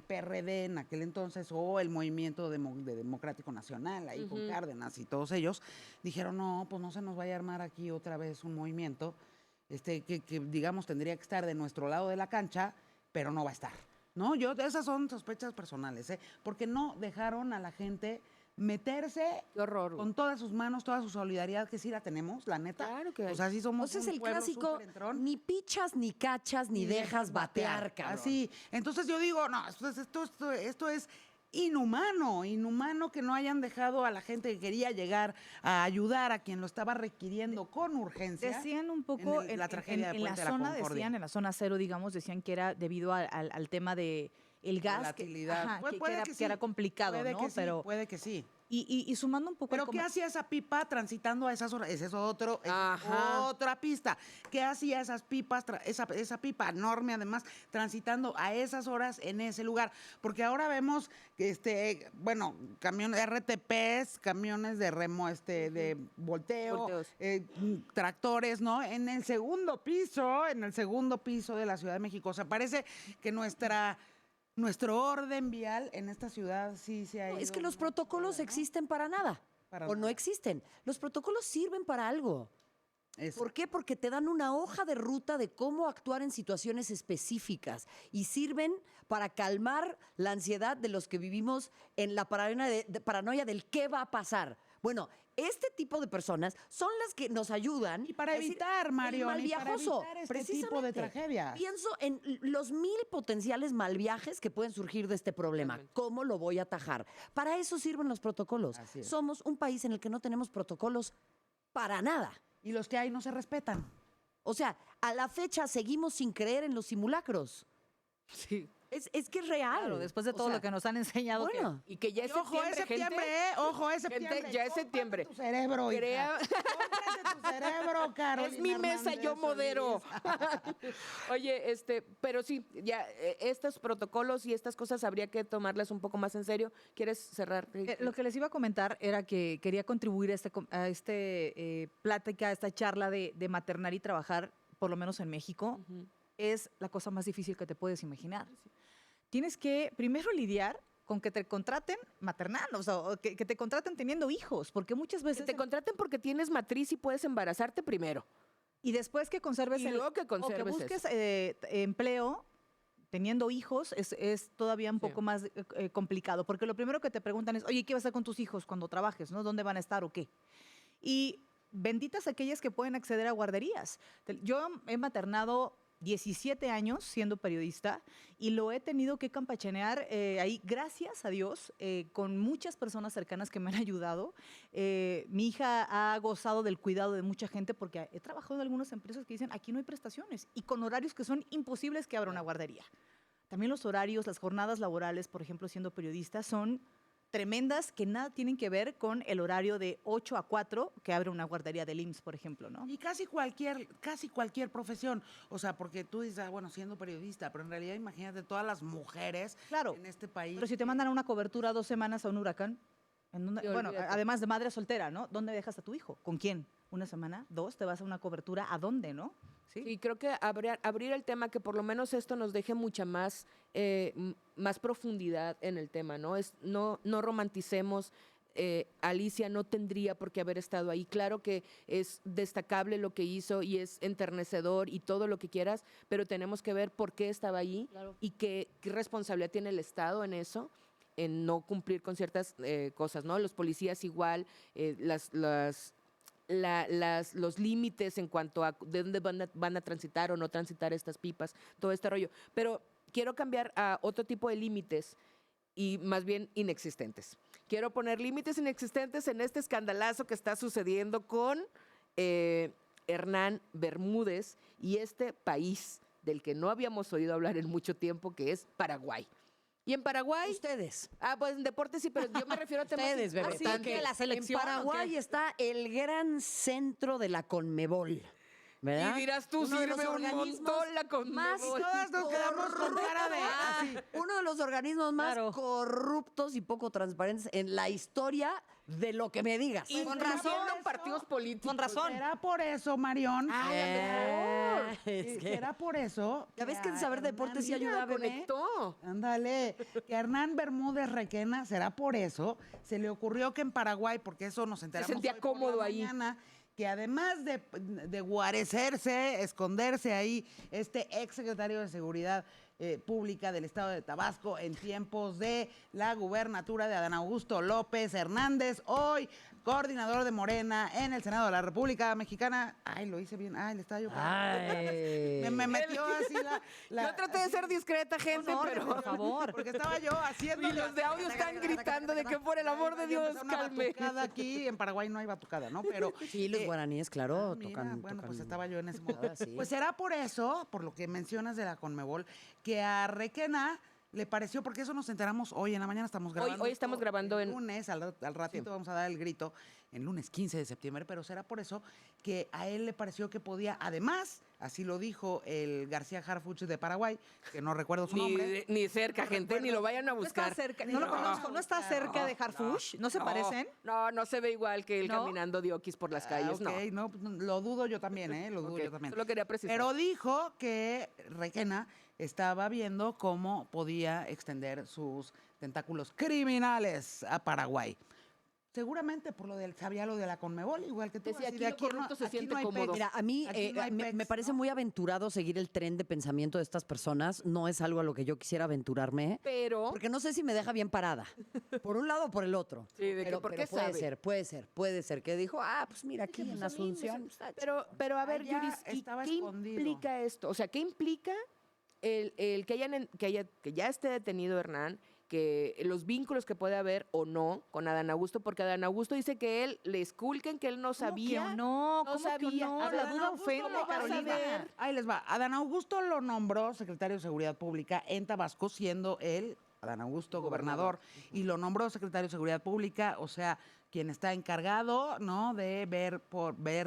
PRD en aquel entonces o el movimiento democrático nacional, ahí con Cárdenas y todos ellos, dijeron, no, pues no se nos vaya a armar aquí otra vez un movimiento que digamos tendría que estar de nuestro lado de la cancha, pero no va a estar. No, esas son sospechas personales, porque no dejaron a la gente meterse Qué horror. con todas sus manos, toda su solidaridad, que sí la tenemos, la neta. Claro que O hay. sea, sí somos Entonces un el pueblo clásico, súper entrón. ni pichas, ni cachas, ni dejas batear, cabrón. Así. Entonces yo digo, no, esto es inhumano que no hayan dejado a la gente que quería llegar a ayudar a quien lo estaba requiriendo con urgencia. Decían un poco la tragedia de en la Puente de la zona, Concordia. decían, en la zona cero, digamos, decían que era debido al tema de el gas, Volatilidad. ajá, Puede que que era sí, complicado, puede ¿no? que sí, Pero puede que sí. y sumando un poco Pero al ¿qué hacía esa pipa transitando a esas horas? Esa es Ajá. otra pista. ¿Qué hacía esas pipas, esa pipa enorme además, transitando a esas horas en ese lugar? Porque ahora vemos que camiones RTPs, camiones de remo, de volteo, Volteos. tractores, ¿no? En el segundo piso de la Ciudad de México. O sea, parece que nuestro orden vial en esta ciudad sí se ha No, ido. es que los ¿no? protocolos existen para nada. Para O no nada. existen. Los protocolos sirven para algo. Eso. ¿Por qué? porque te dan una hoja de ruta de cómo actuar en situaciones específicas y sirven para calmar la ansiedad de los que vivimos en la paranoia del qué va a pasar. Bueno, este tipo de personas son las que nos ayudan. Y para a decir, evitar, el Marion, y para malviajoso, evitar este tipo de precisamente. tragedias. Pienso en los 1000 potenciales malviajes que pueden surgir de este problema. Totalmente. ¿Cómo lo voy a atajar? Para eso sirven los protocolos. Así es. Somos un país en el que no tenemos protocolos para nada. Y los que hay no se respetan. O sea, a la fecha seguimos sin creer en los simulacros. Sí. Es que es real. Claro, después de O todo sea, lo que nos han enseñado. bueno, Y que ya es Ojo, es septiembre, gente. Ojo, es septiembre. Gente, ya es Cómprate septiembre. tu cerebro, hija. Crea- Cómprate tu cerebro, Carolina Es mi mesa, Hernández yo modero. Solís. Oye, pero sí, ya estos protocolos y estas cosas habría que tomarlas un poco más en serio. ¿Quieres cerrar? Lo que les iba a comentar era que quería contribuir a plática, a esta charla de maternar y trabajar, por lo menos en México, Ujú. es la cosa más difícil que te puedes imaginar. Tienes que primero lidiar con que te contraten maternando, o sea, o que te contraten teniendo hijos, porque muchas Que veces... te contraten porque tienes matriz y puedes embarazarte primero. y después que conserves Y luego que conserves o que busques empleo teniendo hijos es todavía un Sí. poco más complicado, porque lo primero que te preguntan es, oye, ¿qué vas a hacer con tus hijos cuando trabajes? ¿No? ¿Dónde van a estar o qué? Y benditas aquellas que pueden acceder a guarderías. Yo he maternado 17 años siendo periodista y lo he tenido que campachanear ahí, gracias a Dios, con muchas personas cercanas que me han ayudado. Mi hija ha gozado del cuidado de mucha gente porque he trabajado en algunas empresas que dicen, aquí no hay prestaciones y con horarios que son imposibles que abra una guardería. También los horarios, las jornadas laborales, por ejemplo, siendo periodista, son tremendas que nada tienen que ver con el horario de 8 a 4 que abre una guardería del IMSS, por ejemplo, ¿no? Y casi cualquier profesión. O sea, porque tú dices, bueno, siendo periodista, pero en realidad imagínate todas las mujeres Claro, en este país. pero si te mandan a una cobertura 2 semanas a un huracán, Sí, bueno, olvídate. además de madre soltera, ¿no? ¿Dónde dejas a tu hijo? ¿Con quién? ¿Una semana? ¿2? ¿Te vas a una cobertura? ¿A dónde, no? Sí, creo que abrir el tema, que por lo menos esto nos deje mucha más, más profundidad en el tema, ¿no? No romanticemos. Alicia no tendría por qué haber estado ahí. Claro que es destacable lo que hizo y es enternecedor y todo lo que quieras, pero tenemos que ver por qué estaba ahí y qué responsabilidad tiene el Estado en eso, en no cumplir con ciertas cosas, ¿no? Los policías igual, los límites en cuanto a de dónde van a transitar o no transitar estas pipas, todo este rollo. Pero quiero cambiar a otro tipo de límites y más bien inexistentes. Quiero poner límites inexistentes en este escandalazo que está sucediendo con Hernán Bermúdez y este país del que no habíamos oído hablar en mucho tiempo, que es Paraguay. Y en Paraguay... Ustedes. pues en deportes sí, pero yo me refiero a temas... Ustedes, bebé. Así Porque que la selección, en Paraguay está el gran centro de la Conmebol. ¿Verdad? Y dirás tú, Uno de los sirve un organismos montón la Conmebol. más Todas nos quedamos con cara de así. Uno de los organismos más Claro. corruptos y poco transparentes en la historia de lo que me digas. Y Con incluyendo razón. partidos políticos. Con razón. ¿Será por eso, Marión? Ay, a lo mejor. Es que- ¿Será por eso? Ya ves que en saber deportes sí Mira, ayuda, bebé. conectó. Ándale, que Hernán Bermúdez Requena, ¿será por eso? Se le ocurrió que en Paraguay, porque eso nos enteramos sentía hoy por la cómodo ahí. mañana, que además de guarecerse, esconderse ahí, este ex secretario de Seguridad Pública del Estado de Tabasco en tiempos de la gubernatura de Adán Augusto López Hernández, hoy coordinador de Morena en el Senado de la República Mexicana. Ay, lo hice bien. Ay, le estaba yo. Ay. Me metió así la Yo traté de ser discreta, gente, No, pero... por favor. porque estaba yo haciendo Y los de audio están gritando de que por el amor de Dios, calme. Aquí en Paraguay no hay batucada, ¿no? Pero Sí, los guaraníes, claro, mira, tocan. bueno, tocan pues estaba yo en ese nada, momento. sí. Pues será por eso, por lo que mencionas de la Conmebol, que a Requena le pareció, porque eso nos enteramos hoy en la mañana, estamos grabando. Hoy estamos esto grabando el en... lunes, al ratito vamos a dar el grito, el lunes 15 de septiembre, pero será por eso que a él le pareció que podía, además, así lo dijo el García Harfuch de Paraguay, que no recuerdo su nombre. Ni cerca, gente, ni lo vayan a No está buscar. cerca, no lo conozco, no está cerca de Harfush, ¿no se parecen? No se ve igual que él ¿No? caminando diokis por las calles, Ok, no, pues, lo dudo yo también, lo dudo Ok, yo también. solo quería precisar. Pero dijo que Requena estaba viendo cómo podía extender sus tentáculos criminales a Paraguay. Seguramente por lo del sabía lo de la Conmebol, igual que tú. Decía, así aquí de lo corrupto se aquí siente hay cómodo. pex. Mira, a mí Aquí no hay me pex, parece ¿no? muy aventurado seguir el tren de pensamiento de estas personas. No es algo a lo que yo quisiera aventurarme. Pero... Porque no sé si me deja bien parada. Por un lado o por el otro. Sí, de que pero, ¿por pero qué sabe? puede ser. Que dijo, pues mira, aquí en Asunción. Pero a ver, Allá Yuris, ¿y estaba qué escondido. implica esto? O sea, ¿qué implica el que ya esté detenido Hernán, que los vínculos que puede haber o no con Adán Augusto? Porque Adán Augusto dice que él le esculquen, que él no sabía. Que no? no ¿Cómo que sabía. no? Adán La duda Augusto ofende, lo va a Carolina. saber. Ahí les va. Adán Augusto lo nombró secretario de Seguridad Pública en Tabasco, siendo él, Adán Augusto, gobernador, y lo nombró secretario de Seguridad Pública, o sea, quien está encargado, ¿no?, de ver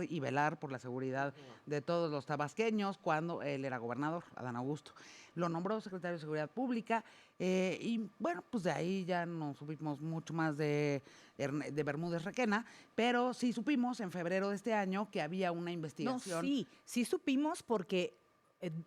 y velar por la seguridad de todos los tabasqueños cuando él era gobernador, Adán Augusto. Lo nombró secretario de Seguridad Pública y bueno, pues de ahí ya no supimos mucho más de Bermúdez Requena, pero sí supimos en febrero de este año que había una No, investigación. sí supimos porque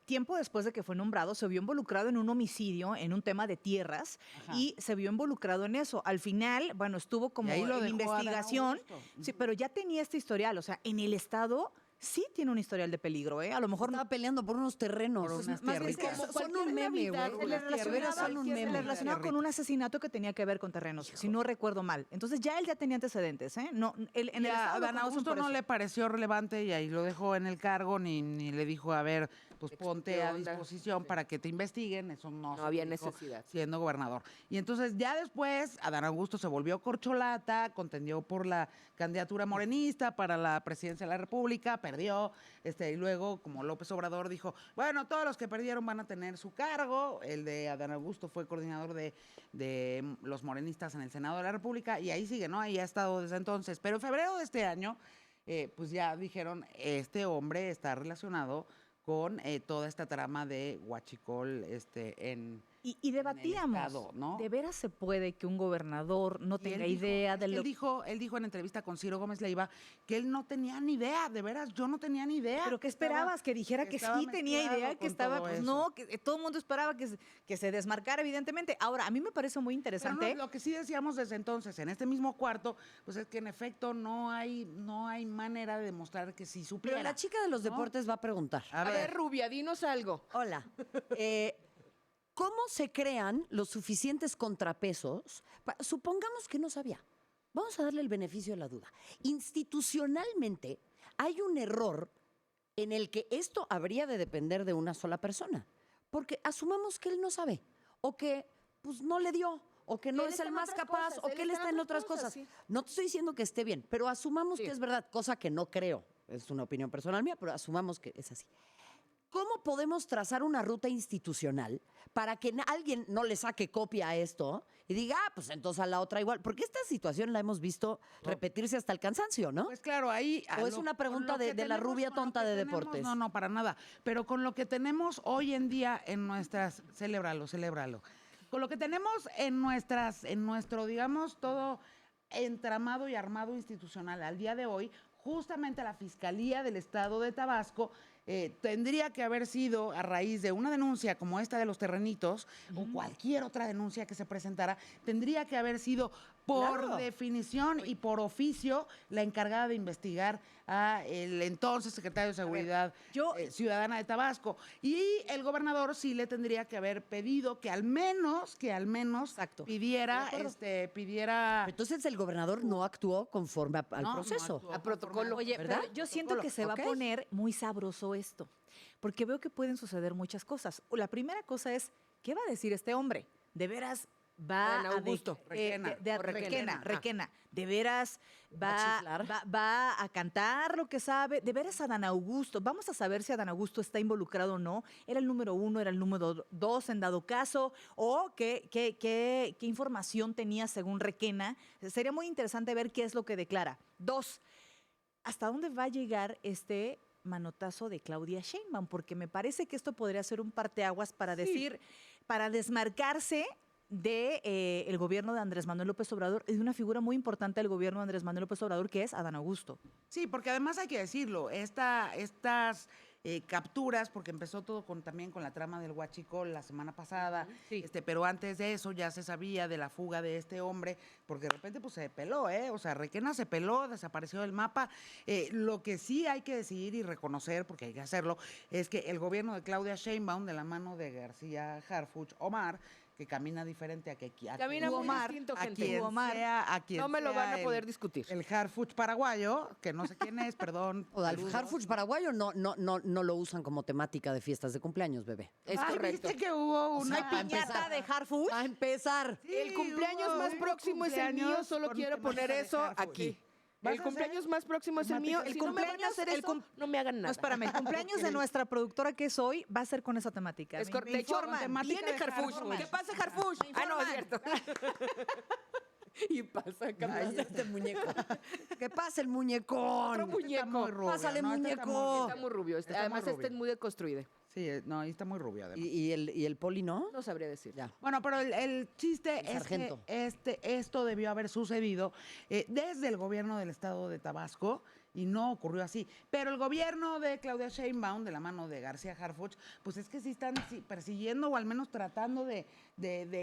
tiempo después de que fue nombrado se vio involucrado en un homicidio, en un tema de tierras, Ajá. y se vio involucrado en eso. Al final, bueno, estuvo como Y ahí lo en dejó Adán investigación, Augusto. sí, pero ya tenía este historial, o sea, en el estado sí tiene un historial de peligro, ¿eh? A lo mejor Estaba peleando por unos terrenos. Por unas más bien tierritas. que Son un meme, güey. se le relacionaba, Son un meme. con un asesinato que tenía que ver con terrenos, si no recuerdo mal. Entonces ya él ya tenía antecedentes, ¿eh? No, en Y el a estado lo Adán conocen Augusto por no eso. le pareció relevante y ahí lo dejó en el cargo, ni le dijo, a ver, pues ponte ¿Qué a onda? disposición para que te investiguen. Eso no se había publicó necesidad. siendo gobernador. Y entonces ya después Adán Augusto se volvió corcholata, contendió por la candidatura morenista para la presidencia de la República, perdió, y luego, como López Obrador dijo, bueno, todos los que perdieron van a tener su cargo. El de Adán Augusto fue coordinador de los morenistas en el Senado de la República y ahí sigue, ¿no? Ahí ha estado desde entonces. Pero en febrero de este año, pues ya dijeron, este hombre está relacionado con toda esta trama de Huachicol en... Y debatíamos, estado, ¿no? ¿de veras se puede que un gobernador no Y tenga él dijo- idea es de que lo él dijo en entrevista con Ciro Gómez Leiva que él no tenía ni idea, de veras, yo no tenía ni idea. ¿Pero qué Estaba- esperabas? ¿Que dijera que estaba sí tenía mezclado idea? Que con estaba, todo pues eso. no, que todo el mundo esperaba que se desmarcara, evidentemente. Ahora, a mí me parece muy Pero interesante. no, lo que sí decíamos desde entonces, en este mismo cuarto, pues es que en efecto no hay manera de demostrar que sí supiera. Pero la chica de los ¿no? deportes va a preguntar. A A ver, ver, Rubia, dinos algo. Hola. ¿Cómo se crean los suficientes contrapesos? Supongamos que no sabía. Vamos a darle el beneficio de la duda. Institucionalmente hay un error en el que esto habría de depender de una sola persona. Porque asumamos que él no sabe, o que pues no le dio, o que no él es está el en más otras capaz, cosas, o que él está en otras cosas. sí. No te estoy diciendo que esté bien, pero asumamos Sí. que es verdad, cosa que no creo. Es una opinión personal mía, pero asumamos que es así. ¿Cómo podemos trazar una ruta institucional para que alguien no le saque copia a esto y diga, pues entonces a la otra igual? Porque esta situación la hemos visto repetirse hasta el cansancio, ¿no? pues claro, ahí... ¿O es una pregunta con lo que de la rubia con lo tonta que de tenemos- deportes? No, para nada. Pero con lo que tenemos hoy en día en nuestras... Celébralo. Con lo que tenemos en nuestro, digamos, todo entramado y armado institucional al día de hoy, justamente la Fiscalía del Estado de Tabasco tendría que haber sido a raíz de una denuncia como esta de los terrenitos o cualquier otra denuncia que se presentara, tendría que haber sido por Claro. definición y por oficio la encargada de investigar a el entonces secretario de Seguridad yo- Ciudadana de Tabasco. Y el gobernador sí le tendría que haber pedido que al menos Exacto. pidiera, De acuerdo. pidiera... Entonces el gobernador no actuó conforme al No, no proceso. actuó. A protocolo. Oye, ¿verdad? pero yo siento que se va Ok. a poner muy sabroso esto, porque veo que pueden suceder muchas cosas. La primera cosa es, ¿qué va a decir este hombre? ¿De veras va Adán Augusto. Requena. Requena. De veras ¿Va a chiflar? va a cantar lo que sabe. De veras Adán Augusto. Vamos a saber si Adán Augusto está involucrado o no. Era el número 1, era el número 2 en dado caso. O qué información tenía según Requena. Sería muy interesante ver qué es lo que declara. 2, ¿hasta dónde va a llegar este manotazo de Claudia Sheinbaum? Porque me parece que esto podría ser un parteaguas para decir, para desmarcarse de el gobierno de Andrés Manuel López Obrador y de una figura muy importante del gobierno de Andrés Manuel López Obrador, que es Adán Augusto. Sí, porque además hay que decirlo, estas capturas, porque empezó todo también con la trama del huachicol la semana pasada, Sí. pero antes de eso ya se sabía de la fuga de este hombre, porque de repente pues se peló, o sea, Requena se peló, desapareció del mapa. Lo que sí hay que decidir y reconocer, porque hay que hacerlo, es que el gobierno de Claudia Sheinbaum, de la mano de García Harfuch Omar, que camina diferente a que Camina muy distinto, a gente. quien Omar. sea, a quien No me lo sea van a poder discutir. el Harfuch paraguayo, que no sé quién es, perdón. O al saludos. Harfuch paraguayo no lo usan como temática de fiestas de cumpleaños, bebé. Es Ay, correcto. ¿viste que hubo O sea, una para empezar. de Harfuch. A empezar. Sí, El cumpleaños más hubo próximo es el mío, cumpleaños solo con quiero temática poner de eso Harfuch. aquí. ¿Vas El a cumpleaños hacer más próximo es el mío. temática? Si no me van a hacer eso, no me hagan nada. No, espérame, el cumpleaños de nuestra productora que es hoy va a ser con esa temática. Es Me correcto. De hecho, informan. temática viene de Harfuch. Harfuch. ¿Qué pasa, Harfuch? Ah, no, es cierto. Y pasa, Ay, este muñeco. ¿Qué pasa el Otro muñecón? muñeco. Está muy rubio, Pásale, ¿no? Este muñeco. Está muy rubio. Está Además, muy este es rubio. muy deconstruido. Sí, no, y está muy rubio además. ¿Y el poli no? No sabría decir. Ya. Bueno, pero el chiste El es sargento. que esto debió haber sucedido desde el gobierno del estado de Tabasco y no ocurrió así. Pero el gobierno de Claudia Sheinbaum, de la mano de García Harfuch, pues es que sí están persiguiendo o al menos tratando de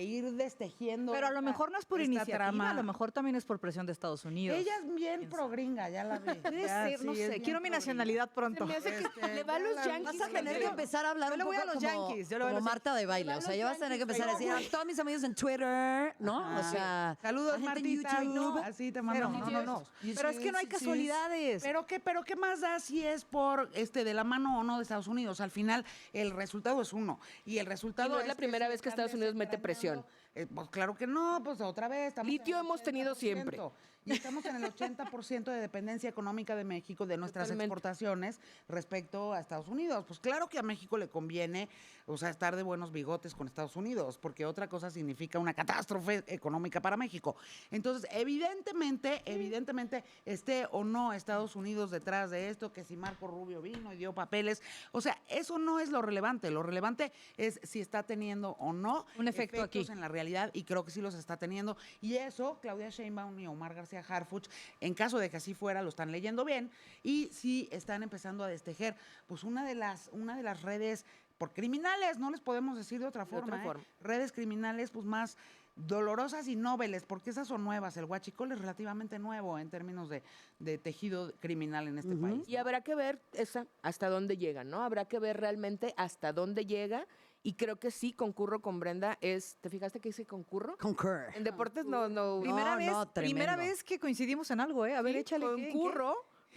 ir destejiendo. Pero a lo mejor no es por esta iniciativa, trama. a lo mejor también es por presión de Estados Unidos. Ella es bien pro gringa, ya la vi. Puede Ya, ser, no sí, es sé. bien Quiero mi pro-gringa. nacionalidad pronto. Se me hace que Este, le va a los ya la- Yankees. Vas a tener que gente. empezar a hablar Yo un le voy poco a los como, Yankees, yo le voy a como los Marta de baile. O sea, ya vas a tener que empezar a decir a todos mis amigos en Twitter, ¿no? O Ajá. sea, Saludos, la gente en Martita. Ay, no, YouTube. así te Pero, mando. no. Pero es que no hay casualidades. Pero qué más da si es por de la mano o no de Estados Unidos. Al final el resultado es uno y el resultado Y no es la primera sí vez que están Estados Unidos mete presión. Pues claro que no, pues otra vez. Estamos Litio en el hemos tenido 80%. siempre. Y estamos en el 80% de dependencia económica de México de nuestras Totalmente. exportaciones respecto a Estados Unidos. Pues claro que a México le conviene, o sea, estar de buenos bigotes con Estados Unidos, porque otra cosa significa una catástrofe económica para México. Entonces, evidentemente, esté o no Estados Unidos detrás de esto, que si Marco Rubio vino y dio papeles, o sea, eso no es lo relevante. Lo relevante es si está teniendo o no Un efecto efectos aquí. en la realidad, y creo que sí los está teniendo. Y eso, Claudia Sheinbaum y Omar García Harfuch, en caso de que así fuera, lo están leyendo bien y sí están empezando a destejer pues una de las redes por criminales, no les podemos decir de otra forma, forma. redes criminales pues más dolorosas y nobles, porque esas son nuevas. El huachicol es relativamente nuevo en términos de tejido criminal en este país. Y habrá que ver hasta dónde llega, ¿no? Habrá que ver realmente hasta dónde llega. Y creo que sí, concurro con Brenda. ¿Te fijaste que dice concurro? Concur. En deportes no. Primera no, primera tremendo. vez que coincidimos en algo, ¿eh? A ver, Sí, échale. ¿qué?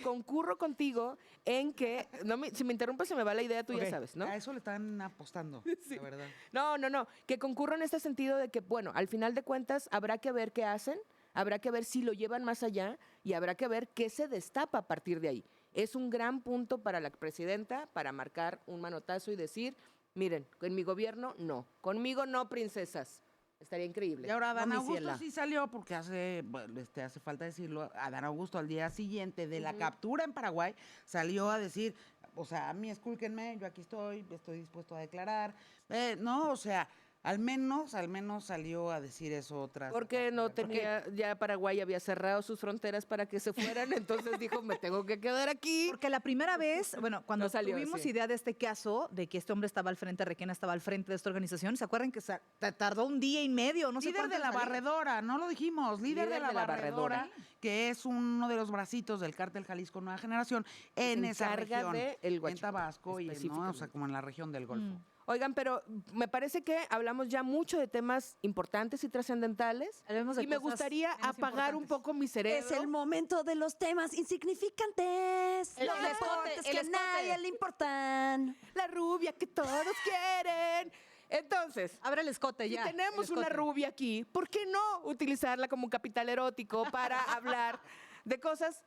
concurro contigo en que, si me interrumpes se me va la idea, tú Ok, ya sabes, ¿no? A eso le están apostando, la verdad. No, que concurro en este sentido de que, bueno, al final de cuentas habrá que ver qué hacen, habrá que ver si lo llevan más allá y habrá que ver qué se destapa a partir de ahí. Es un gran punto para la presidenta para marcar un manotazo y decir, miren, en mi gobierno no, conmigo no, princesas. Estaría increíble. Y ahora Adán mi Augusto ciela. sí salió, porque hace falta decirlo, Adán Augusto al día siguiente de la captura en Paraguay salió a decir, o sea, a mí escúlquenme, yo aquí estoy dispuesto a declarar. No, o sea, al menos salió a decir eso otras. Porque no tenía, ya Paraguay había cerrado sus fronteras para que se fueran, entonces dijo, me tengo que quedar aquí. Porque la primera vez, bueno, cuando No salió, tuvimos sí. idea de este caso, de que este hombre estaba al frente, Requena estaba al frente de esta organización, ¿se acuerdan que tardó un día y medio? No sé Líder cuánto de la en salir? barredora, no lo dijimos, líder de la barredora, que es uno de los bracitos del cártel Jalisco Nueva Generación en se esa encarga región, de el en Huachicoleo, Tabasco y ¿no? O sea, específicamente. como en la región del Golfo. Oigan, pero me parece que hablamos ya mucho de temas importantes y trascendentales. Hablemos de Y me cosas gustaría menos apagar un importantes. poco mi cerebro. Es el momento de los temas insignificantes. El los escote, deportes el que a escote. nadie le importan. La rubia que todos quieren. Entonces, Abre el escote si ya. tenemos el una escote. rubia aquí, ¿por qué no utilizarla como un capital erótico para hablar de cosas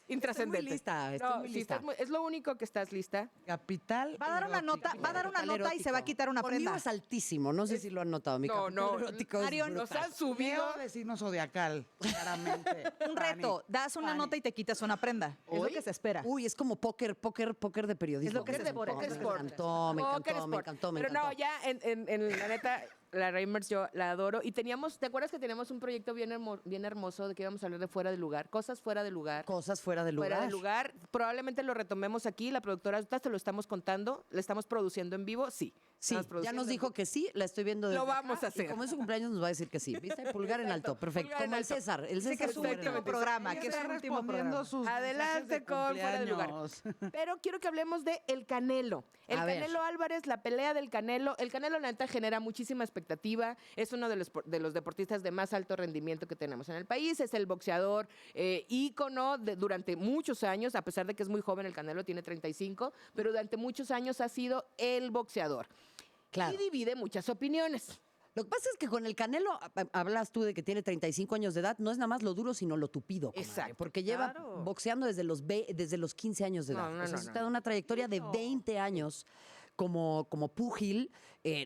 intrascendentes? Estoy muy sí, lista. es lo único que estás lista. Capital. Va a dar una erótico. nota, va a dar una Capital nota y se va a erótico. quitar una Conmigo prenda. es altísimo, no sé si lo han notado. Mi No, capital no. erótico es Marion, Nos brutal. han subido. Leo de signo zodiacal, claramente. Un reto, das una Fanny. nota y te quitas una prenda. Es lo Hoy, que se espera. Uy, es como póker de periodismo. Es lo que se Me espera. encantó, Póker me sport. encantó, me Póker encantó, me sport. encantó, me Pero encantó. no, ya en la neta, la Reimers yo la adoro. Y teníamos, ¿te acuerdas que teníamos un proyecto bien hermoso de que íbamos a hablar de fuera de lugar? Cosas fuera de lugar. Cosas fuera de lugar. Fuera de lugar. Probablemente lo retomemos aquí. La productora, ahorita te lo estamos contando. ¿Le estamos produciendo en vivo? Sí. Sí, Estamos ya produciendo nos en dijo vivo. que sí, la estoy viendo desde Lo vamos acá, a hacer. Y como es su cumpleaños nos va a decir que sí. ¿Viste? Pulgar en alto, perfecto. Pulgar en Como el alto. César. El Dice que César es su pulgar en último alto. programa, Ella que es está su último respondiendo programa. sus Adelante mensajes de con fuera de lugar. cumpleaños. Pero quiero que hablemos de El Canelo. El A ver. Canelo Álvarez, la pelea del Canelo. El Canelo, la neta, genera muchísima expectativa. Es uno de los deportistas de más alto rendimiento que tenemos en el país. Es el boxeador ícono durante muchos años, a pesar de que es muy joven, el Canelo tiene 35, pero durante muchos años ha sido el boxeador. Claro. Y divide muchas opiniones. Lo que pasa es que con el Canelo, hablas tú de que tiene 35 años de edad, no es nada más lo duro, sino lo tupido. Comadre, Exacto. porque lleva Claro. boxeando desde los 15 años de No, edad. no, O sea, no, es no. toda una trayectoria de 20 años como púgil,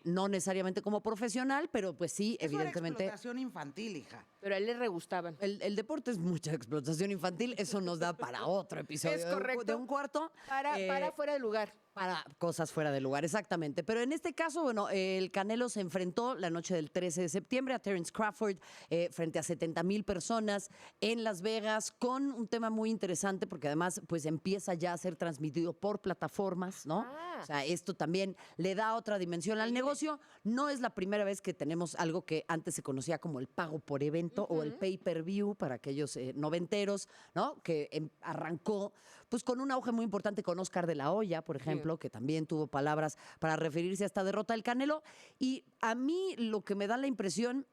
no necesariamente como profesional, pero pues sí, Eso era evidentemente. explotación infantil, hija. Pero a él le regustaban. El deporte es mucha explotación infantil, eso nos da para otro episodio Es correcto. de un cuarto. Para fuera de lugar. Para cosas fuera de lugar, exactamente. Pero en este caso, bueno, el Canelo se enfrentó la noche del 13 de septiembre a Terence Crawford frente a 70,000 personas en Las Vegas con un tema muy interesante porque además pues empieza ya a ser transmitido por plataformas, ¿no? Ah. O sea, esto también le da otra dimensión al negocio. No es la primera vez que tenemos algo que antes se conocía como el pago por evento o el pay-per-view para aquellos noventeros, ¿no? Que arrancó pues con un auge muy importante con Oscar de la Hoya, por ejemplo, que también tuvo palabras para referirse a esta derrota del Canelo. Y a mí lo que me da la impresión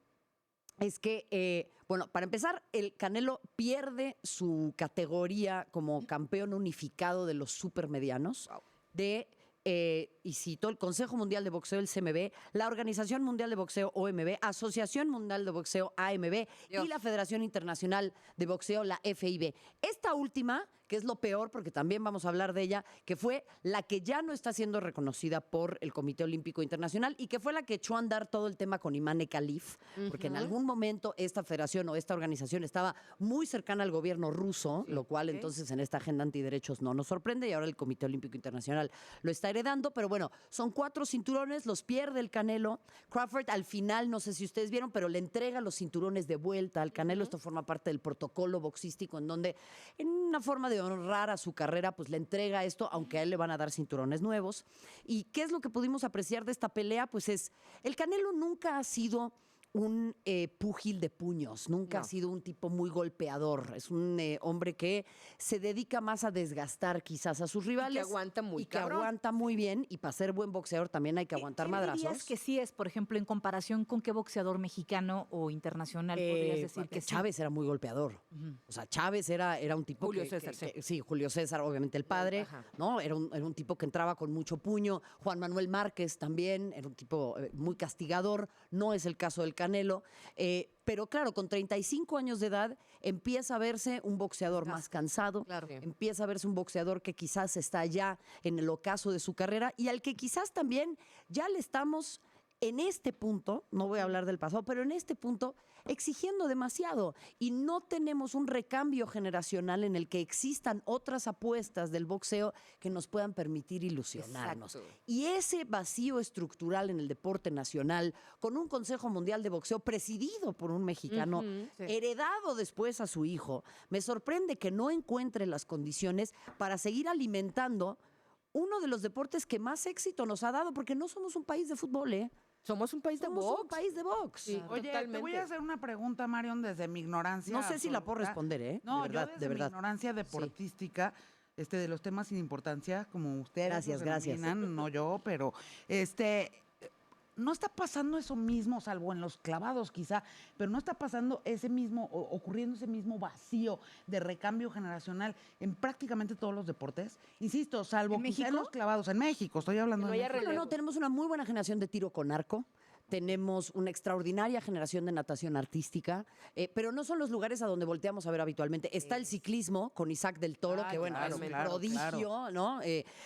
es que, bueno, para empezar, el Canelo pierde su categoría como campeón unificado de los supermedianos de, y cito, el Consejo Mundial de Boxeo, el CMB, la Organización Mundial de Boxeo, OMB, Asociación Mundial de Boxeo, AMB, y la Federación Internacional de Boxeo, la FIB. Esta última, que es lo peor, porque también vamos a hablar de ella, que fue la que ya no está siendo reconocida por el Comité Olímpico Internacional y que fue la que echó a andar todo el tema con Imane Khalif, porque en algún momento esta federación o esta organización estaba muy cercana al gobierno ruso, lo cual entonces en esta agenda antiderechos no nos sorprende y ahora el Comité Olímpico Internacional lo está heredando, pero bueno, son 4 cinturones, los pierde el Canelo. Crawford al final, no sé si ustedes vieron, pero le entrega los cinturones de vuelta al Canelo. Esto forma parte del protocolo boxístico en donde en una forma de honrar a su carrera, pues le entrega esto, aunque a él le van a dar cinturones nuevos. ¿Y qué es lo que pudimos apreciar de esta pelea? Pues es, el Canelo nunca ha sido un púgil de puños, nunca ha sido un tipo muy golpeador, es un hombre que se dedica más a desgastar quizás a sus rivales. aguanta muy Y que cabrón. aguanta muy bien, y para ser buen boxeador también hay que aguantar ¿Qué madrazos. dirías que sí es, por ejemplo, en comparación con qué boxeador mexicano o internacional podrías decir Porque que sí? Chávez era muy golpeador. O sea, Chávez era un tipo Julio que- César, que- sí, Julio César, obviamente el padre, Ajá. ¿no? Era un tipo que entraba con mucho puño. Juan Manuel Márquez también era un tipo muy castigador. No es el caso del Canelo. Pero claro, con 35 años de edad empieza a verse un boxeador más cansado, Claro. Sí. empieza a verse un boxeador que quizás está ya en el ocaso de su carrera y al que quizás también ya le estamos en este punto, no voy a hablar del pasado, pero en este punto exigiendo demasiado y no tenemos un recambio generacional en el que existan otras apuestas del boxeo que nos puedan permitir ilusionarnos. Exacto. Y ese vacío estructural en el deporte nacional, con un Consejo Mundial de Boxeo presidido por un mexicano, sí. heredado después a su hijo, me sorprende que no encuentre las condiciones para seguir alimentando uno de los deportes que más éxito nos ha dado, porque no somos un país de fútbol, ¿eh? Somos un país de Somos box. un país de box. Sí. Oye, te Totalmente. voy a hacer una pregunta, Marion, desde mi ignorancia. No sé si la puedo absoluta. responder, ¿eh? No, De verdad, yo desde de mi verdad. ignorancia deportística, de los temas sin importancia, como ustedes Gracias, los gracias. denominan, no yo, pero no está pasando eso mismo, salvo en los clavados quizá, pero no está pasando ocurriendo ese mismo vacío de recambio generacional en prácticamente todos los deportes. Insisto, salvo ¿En quizá en México? los clavados, en México, estoy hablando Que no de haya México. No, tenemos una muy buena generación de tiro con arco. Tenemos una extraordinaria generación de natación artística, pero no son los lugares a donde volteamos a ver habitualmente. Está el ciclismo con Isaac del Toro, Ah, que bueno, claro, es un claro, prodigio, claro. ¿no?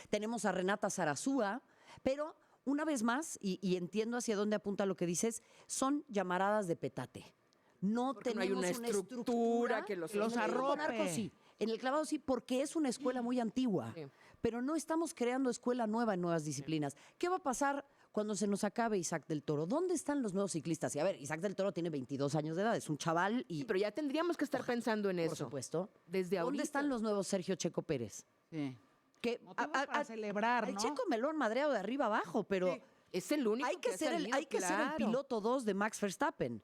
Tenemos a Renata Zarazúa, pero una vez más, y entiendo hacia dónde apunta lo que dices, son llamaradas de petate. No Porque no hay tenemos una una estructura que los En el tiro con arrope. arco sí. En el clavado sí, porque es una escuela muy antigua. Sí. Pero no estamos creando escuela nueva en nuevas disciplinas. ¿Qué va a pasar cuando se nos acabe Isaac del Toro? ¿Dónde están los nuevos ciclistas? Y a ver, Isaac del Toro tiene 22 años de edad, es un chaval y, Sí, pero ya tendríamos que estar pensando en por eso. supuesto, Desde ahorita. ¿dónde están los nuevos Sergio Checo Pérez? Sí. Que Motivos para celebrar, al ¿no? Checo Melón madreado de arriba abajo, pero Es el único hay que, ha ser, salido, hay que ser el claro. piloto 2 de Max Verstappen.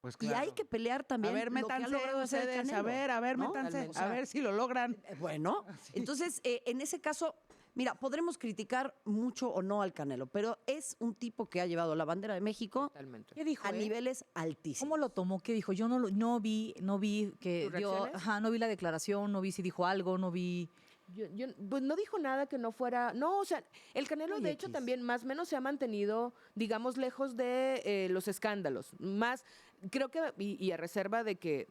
Pues Y hay que pelear también a ver, lo que ha métanse logrado hacer el ustedes, Canelo, a ver, ¿no? métanse, Totalmente. a ver si lo logran. Bueno, entonces, en ese caso, mira, podremos criticar mucho o no al Canelo, pero es un tipo que ha llevado la bandera de México Totalmente. ¿Qué dijo? a niveles altísimos. ¿Cómo lo tomó? ¿Qué dijo? Yo no vi que ¿Tus dio, reacciones? ajá, no vi la declaración, no vi si dijo algo, no vi. Pues no dijo nada que no fuera. No, o sea, el Canelo, Muy de hecho, X. también más o menos se ha mantenido, digamos, lejos de los escándalos. Más, creo que, y a reserva de que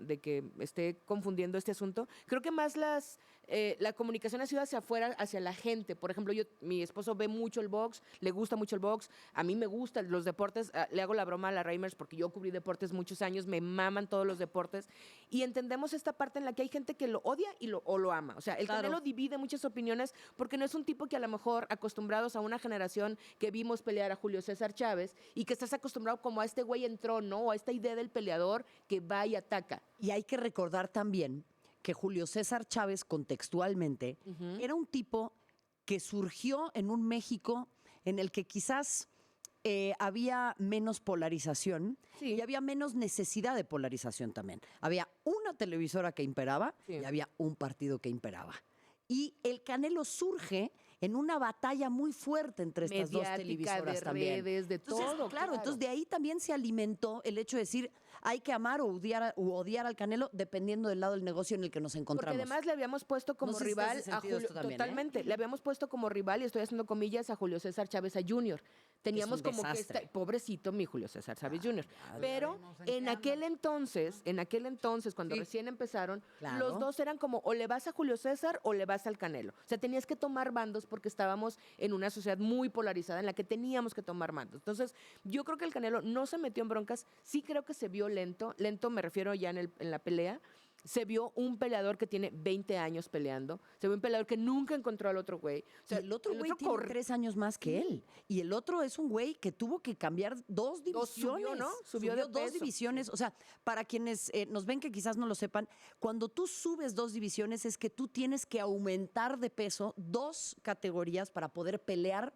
esté confundiendo este asunto, creo que más la comunicación ha sido hacia afuera, hacia la gente. Por ejemplo, mi esposo ve mucho el box, le gusta mucho el box, a mí me gustan los deportes, le hago la broma a la Reimers porque yo cubrí deportes muchos años, me maman todos los deportes, y entendemos esta parte en la que hay gente que lo odia o lo ama. O sea, el Claro. Canelo divide muchas opiniones porque no es un tipo que a lo mejor acostumbrados a una generación que vimos pelear a Julio César Chávez y que estás acostumbrado como a este güey entró, ¿no? O a esta idea del peleador que va y ataca. Y hay que recordar también que Julio César Chávez, contextualmente, era un tipo que surgió en un México en el que quizás había menos polarización Sí. y había menos necesidad de polarización también. Había una televisora que imperaba Sí. y había un partido que imperaba. Y el Canelo surge en una batalla muy fuerte entre estas dos Mediática, televisoras de también. redes, de Entonces, todo. claro, entonces de ahí también se alimentó el hecho de decir hay que amar o odiar al Canelo dependiendo del lado del negocio en el que nos Porque encontramos. además le habíamos puesto como No sé si te rival hace a sentido Julio. esto también, ¿eh? Totalmente. Le habíamos puesto como rival, y estoy haciendo comillas, a Julio César Chávez a Junior. Teníamos un como que desastre. pobrecito mi Julio César Chávez Jr. Pero en aquel entonces, cuando recién empezaron, Claro. los dos eran como o le vas a Julio César o le vas al Canelo. O sea, tenías que tomar bandos porque estábamos en una sociedad muy polarizada en la que teníamos que tomar bandos. Entonces, yo creo que el Canelo no se metió en broncas, sí creo que se vio lento me refiero ya en la pelea. Se vio un peleador que tiene 20 años peleando. Se vio un peleador que nunca encontró al otro güey. O sea, Y el otro güey tiene 3 años más que él. Y el otro es un güey que tuvo que cambiar 2 divisiones. subió, ¿no? Subió de 2 peso. divisiones. O sea, para quienes nos ven que quizás no lo sepan, cuando tú subes 2 divisiones es que tú tienes que aumentar de peso 2 categorías para poder pelear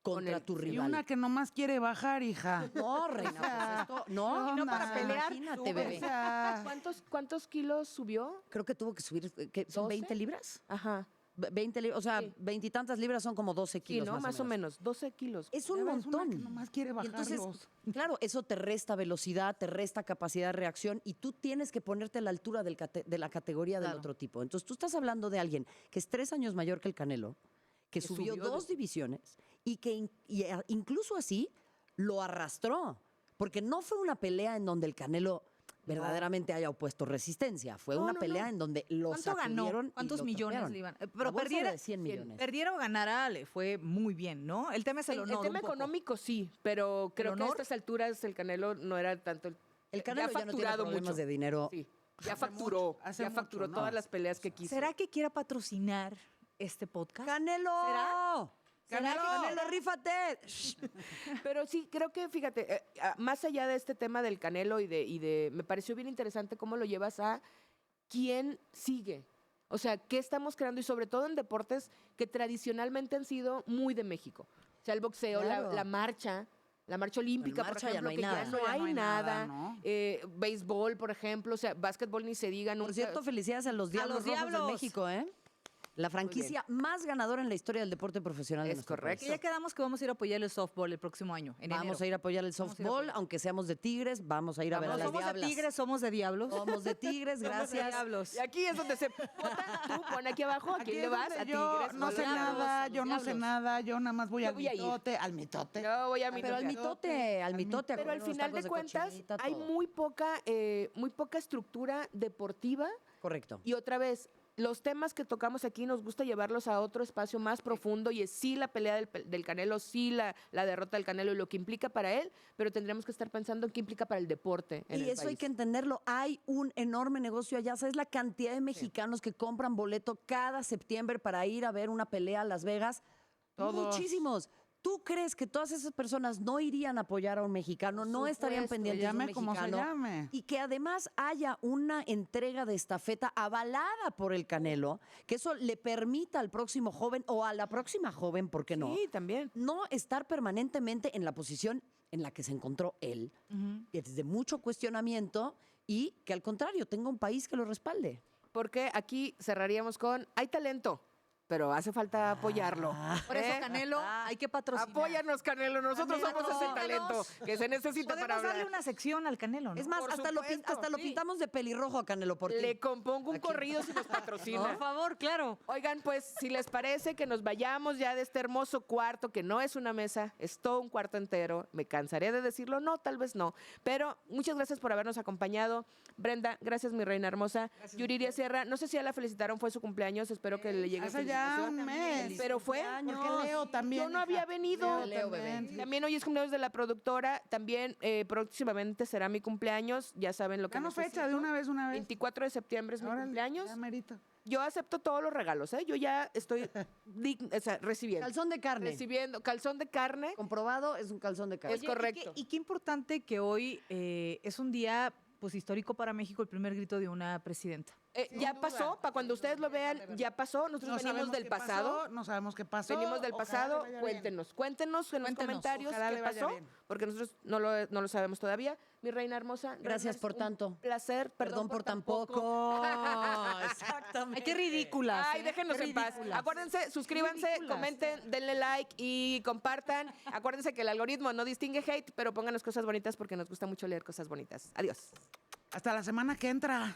contra tu Y rival. una que nomás quiere bajar, hija. No, reina, pues esto, no, ¿qué no para onda? pelear. Imagínate, Sube, bebé. O sea, ¿Cuántos kilos subió? Creo que tuvo que subir, ¿qué, ¿son 12? 20 libras? Ajá. 20 libras, o sea, Sí. 20 y tantas libras son como 12 Sí, kilos ¿no? Más o menos. 12 kilos. Es un ya ves, una montón. que nomás quiere Y bajarlos. entonces, claro, eso te resta velocidad, te resta capacidad de reacción y tú tienes que ponerte a la altura de la categoría del Claro. otro tipo. Entonces, tú estás hablando de alguien que es 3 años mayor que el Canelo, que subió subió de- 2 divisiones y que incluso así lo arrastró. Porque no fue una pelea en donde el Canelo verdaderamente haya opuesto resistencia. Fue No, una no, pelea no. en donde lo ¿Cuánto ganó? sacudieron y ¿Cuántos lo millones topearon. le iban? La Pero bolsa perdiera, de 100 millones. perdiera o ganara, le fue muy bien, ¿no? El tema es el El honor. tema un poco. económico sí, pero creo que a honor? estas alturas el Canelo no era tanto. El Canelo ya no tiene problemas de dinero. Sí, ya facturó, hace ya mucho, facturó ¿no? todas las peleas que quiso. ¿Será que quiera patrocinar este podcast? ¡Canelo! ¿Será? ¡Canelo! ¡Canelo, rífate! Pero sí, creo que, fíjate, más allá de este tema del Canelo me pareció bien interesante cómo lo llevas a quién sigue. O sea, qué estamos creando y sobre todo en deportes que tradicionalmente han sido muy de México. O sea, el boxeo, Claro. la marcha olímpica, marcha por ya no ejemplo, hay que nada. ya no Eso ya hay no hay nada. nada, ¿no? Béisbol, por ejemplo, o sea, básquetbol ni se diga nunca. Por cierto, felicidades a los Diablos Rojos de Diablos. México, ¿eh? La franquicia más ganadora en la historia del deporte profesional. de Es nuestro correcto. Que ya quedamos que vamos a ir a apoyar el softball el próximo año, en Vamos enero. a ir a apoyar el Vamos a ir a softball, apoyar. aunque seamos de Tigres, vamos a ir a ver a No las somos diablas. de tigres, somos de diablos. Somos de Tigres, gracias. Diablos. Y aquí es donde se vota. Tú pon aquí abajo, ¿a Aquí quién es le vas? donde A yo Tigres. no o sé a los nada, yo no sé Diablos. nada, yo nada más voy Yo al voy a ir. mitote, al mitote. Yo voy a mi Pero al mitote, al mitote. a Pero al comer unos final tacos de cuentas cochinita, hay todo. muy poca estructura deportiva Correcto. y otra vez los temas que tocamos aquí nos gusta llevarlos a otro espacio más profundo y es sí la pelea del Canelo, sí la derrota del Canelo y lo que implica para él, pero tendríamos que estar pensando en qué implica para el deporte en Y el eso hay país. que entenderlo. Hay un enorme negocio allá. ¿Sabes la cantidad de mexicanos que compran boleto cada septiembre para ir a ver una pelea a Las Vegas? Todos. Muchísimos. ¿Tú crees que todas esas personas no irían a apoyar a un mexicano, no estarían supuesto. pendientes de un Llame como se mexicano? llame. Y que además haya una entrega de estafeta avalada por el Canelo, que eso le permita al próximo joven o a la próxima joven, ¿por qué no? Sí, también. No estar permanentemente en la posición en la que se encontró él, que es de mucho cuestionamiento y que al contrario tenga un país que lo respalde. Porque aquí cerraríamos con hay talento, pero hace falta apoyarlo. Por eso, ¿Eh? Canelo, hay que patrocinar. Apóyanos, Canelo. Nosotros somos ese talento que se necesita para Podemos darle hablar. una sección al Canelo, ¿no? Es más, Por hasta supuesto, lo sí. pintamos de pelirrojo a Canelo por ti. Le compongo un corrido si nos patrocina. Por favor, claro. Oigan, pues si les parece que nos vayamos ya de este hermoso cuarto, que no es una mesa, es todo un cuarto entero. Me cansaré de decirlo, no, tal vez no. Pero muchas gracias por habernos acompañado. Brenda, gracias, mi reina hermosa. Yuriria Sierra, no sé si ya la felicitaron, fue su cumpleaños, espero que le llegue Hace ya felicitación. un mes. Pero fue, Porque Leo también. yo no hija. había venido. Leo, bebé. También hoy es cumpleaños de la productora, también próximamente será mi cumpleaños, ya saben lo que Danos necesito. fecha de una vez. 24 de septiembre es mi Órale, cumpleaños. ya merito. Yo acepto todos los regalos, ¿eh? Yo ya estoy recibiendo. Calzón de carne. Recibiendo calzón de carne. Comprobado, es un calzón de carne. Es correcto. Y qué importante que hoy es un día pues histórico para México, el primer grito de una presidenta. Ya pasó, para cuando ustedes lo vean, ya pasó. Nosotros No venimos sabemos del qué pasado. pasó, no sabemos qué pasó. Venimos del Ojalá pasado, le vaya bien. cuéntenos en los comentarios ojalá qué le vaya pasó, bien. porque nosotros no lo sabemos todavía. Mi reina hermosa, Gracias por un tanto. placer, Perdón por tan poco. Exactamente. Ay, qué ridículas. Ay, déjenos Qué en paz. ridículas. Acuérdense, suscríbanse, ridículas. comenten, denle like y compartan. Acuérdense que el algoritmo no distingue hate, pero pónganos cosas bonitas porque nos gusta mucho leer cosas bonitas. Adiós. Hasta la semana que entra.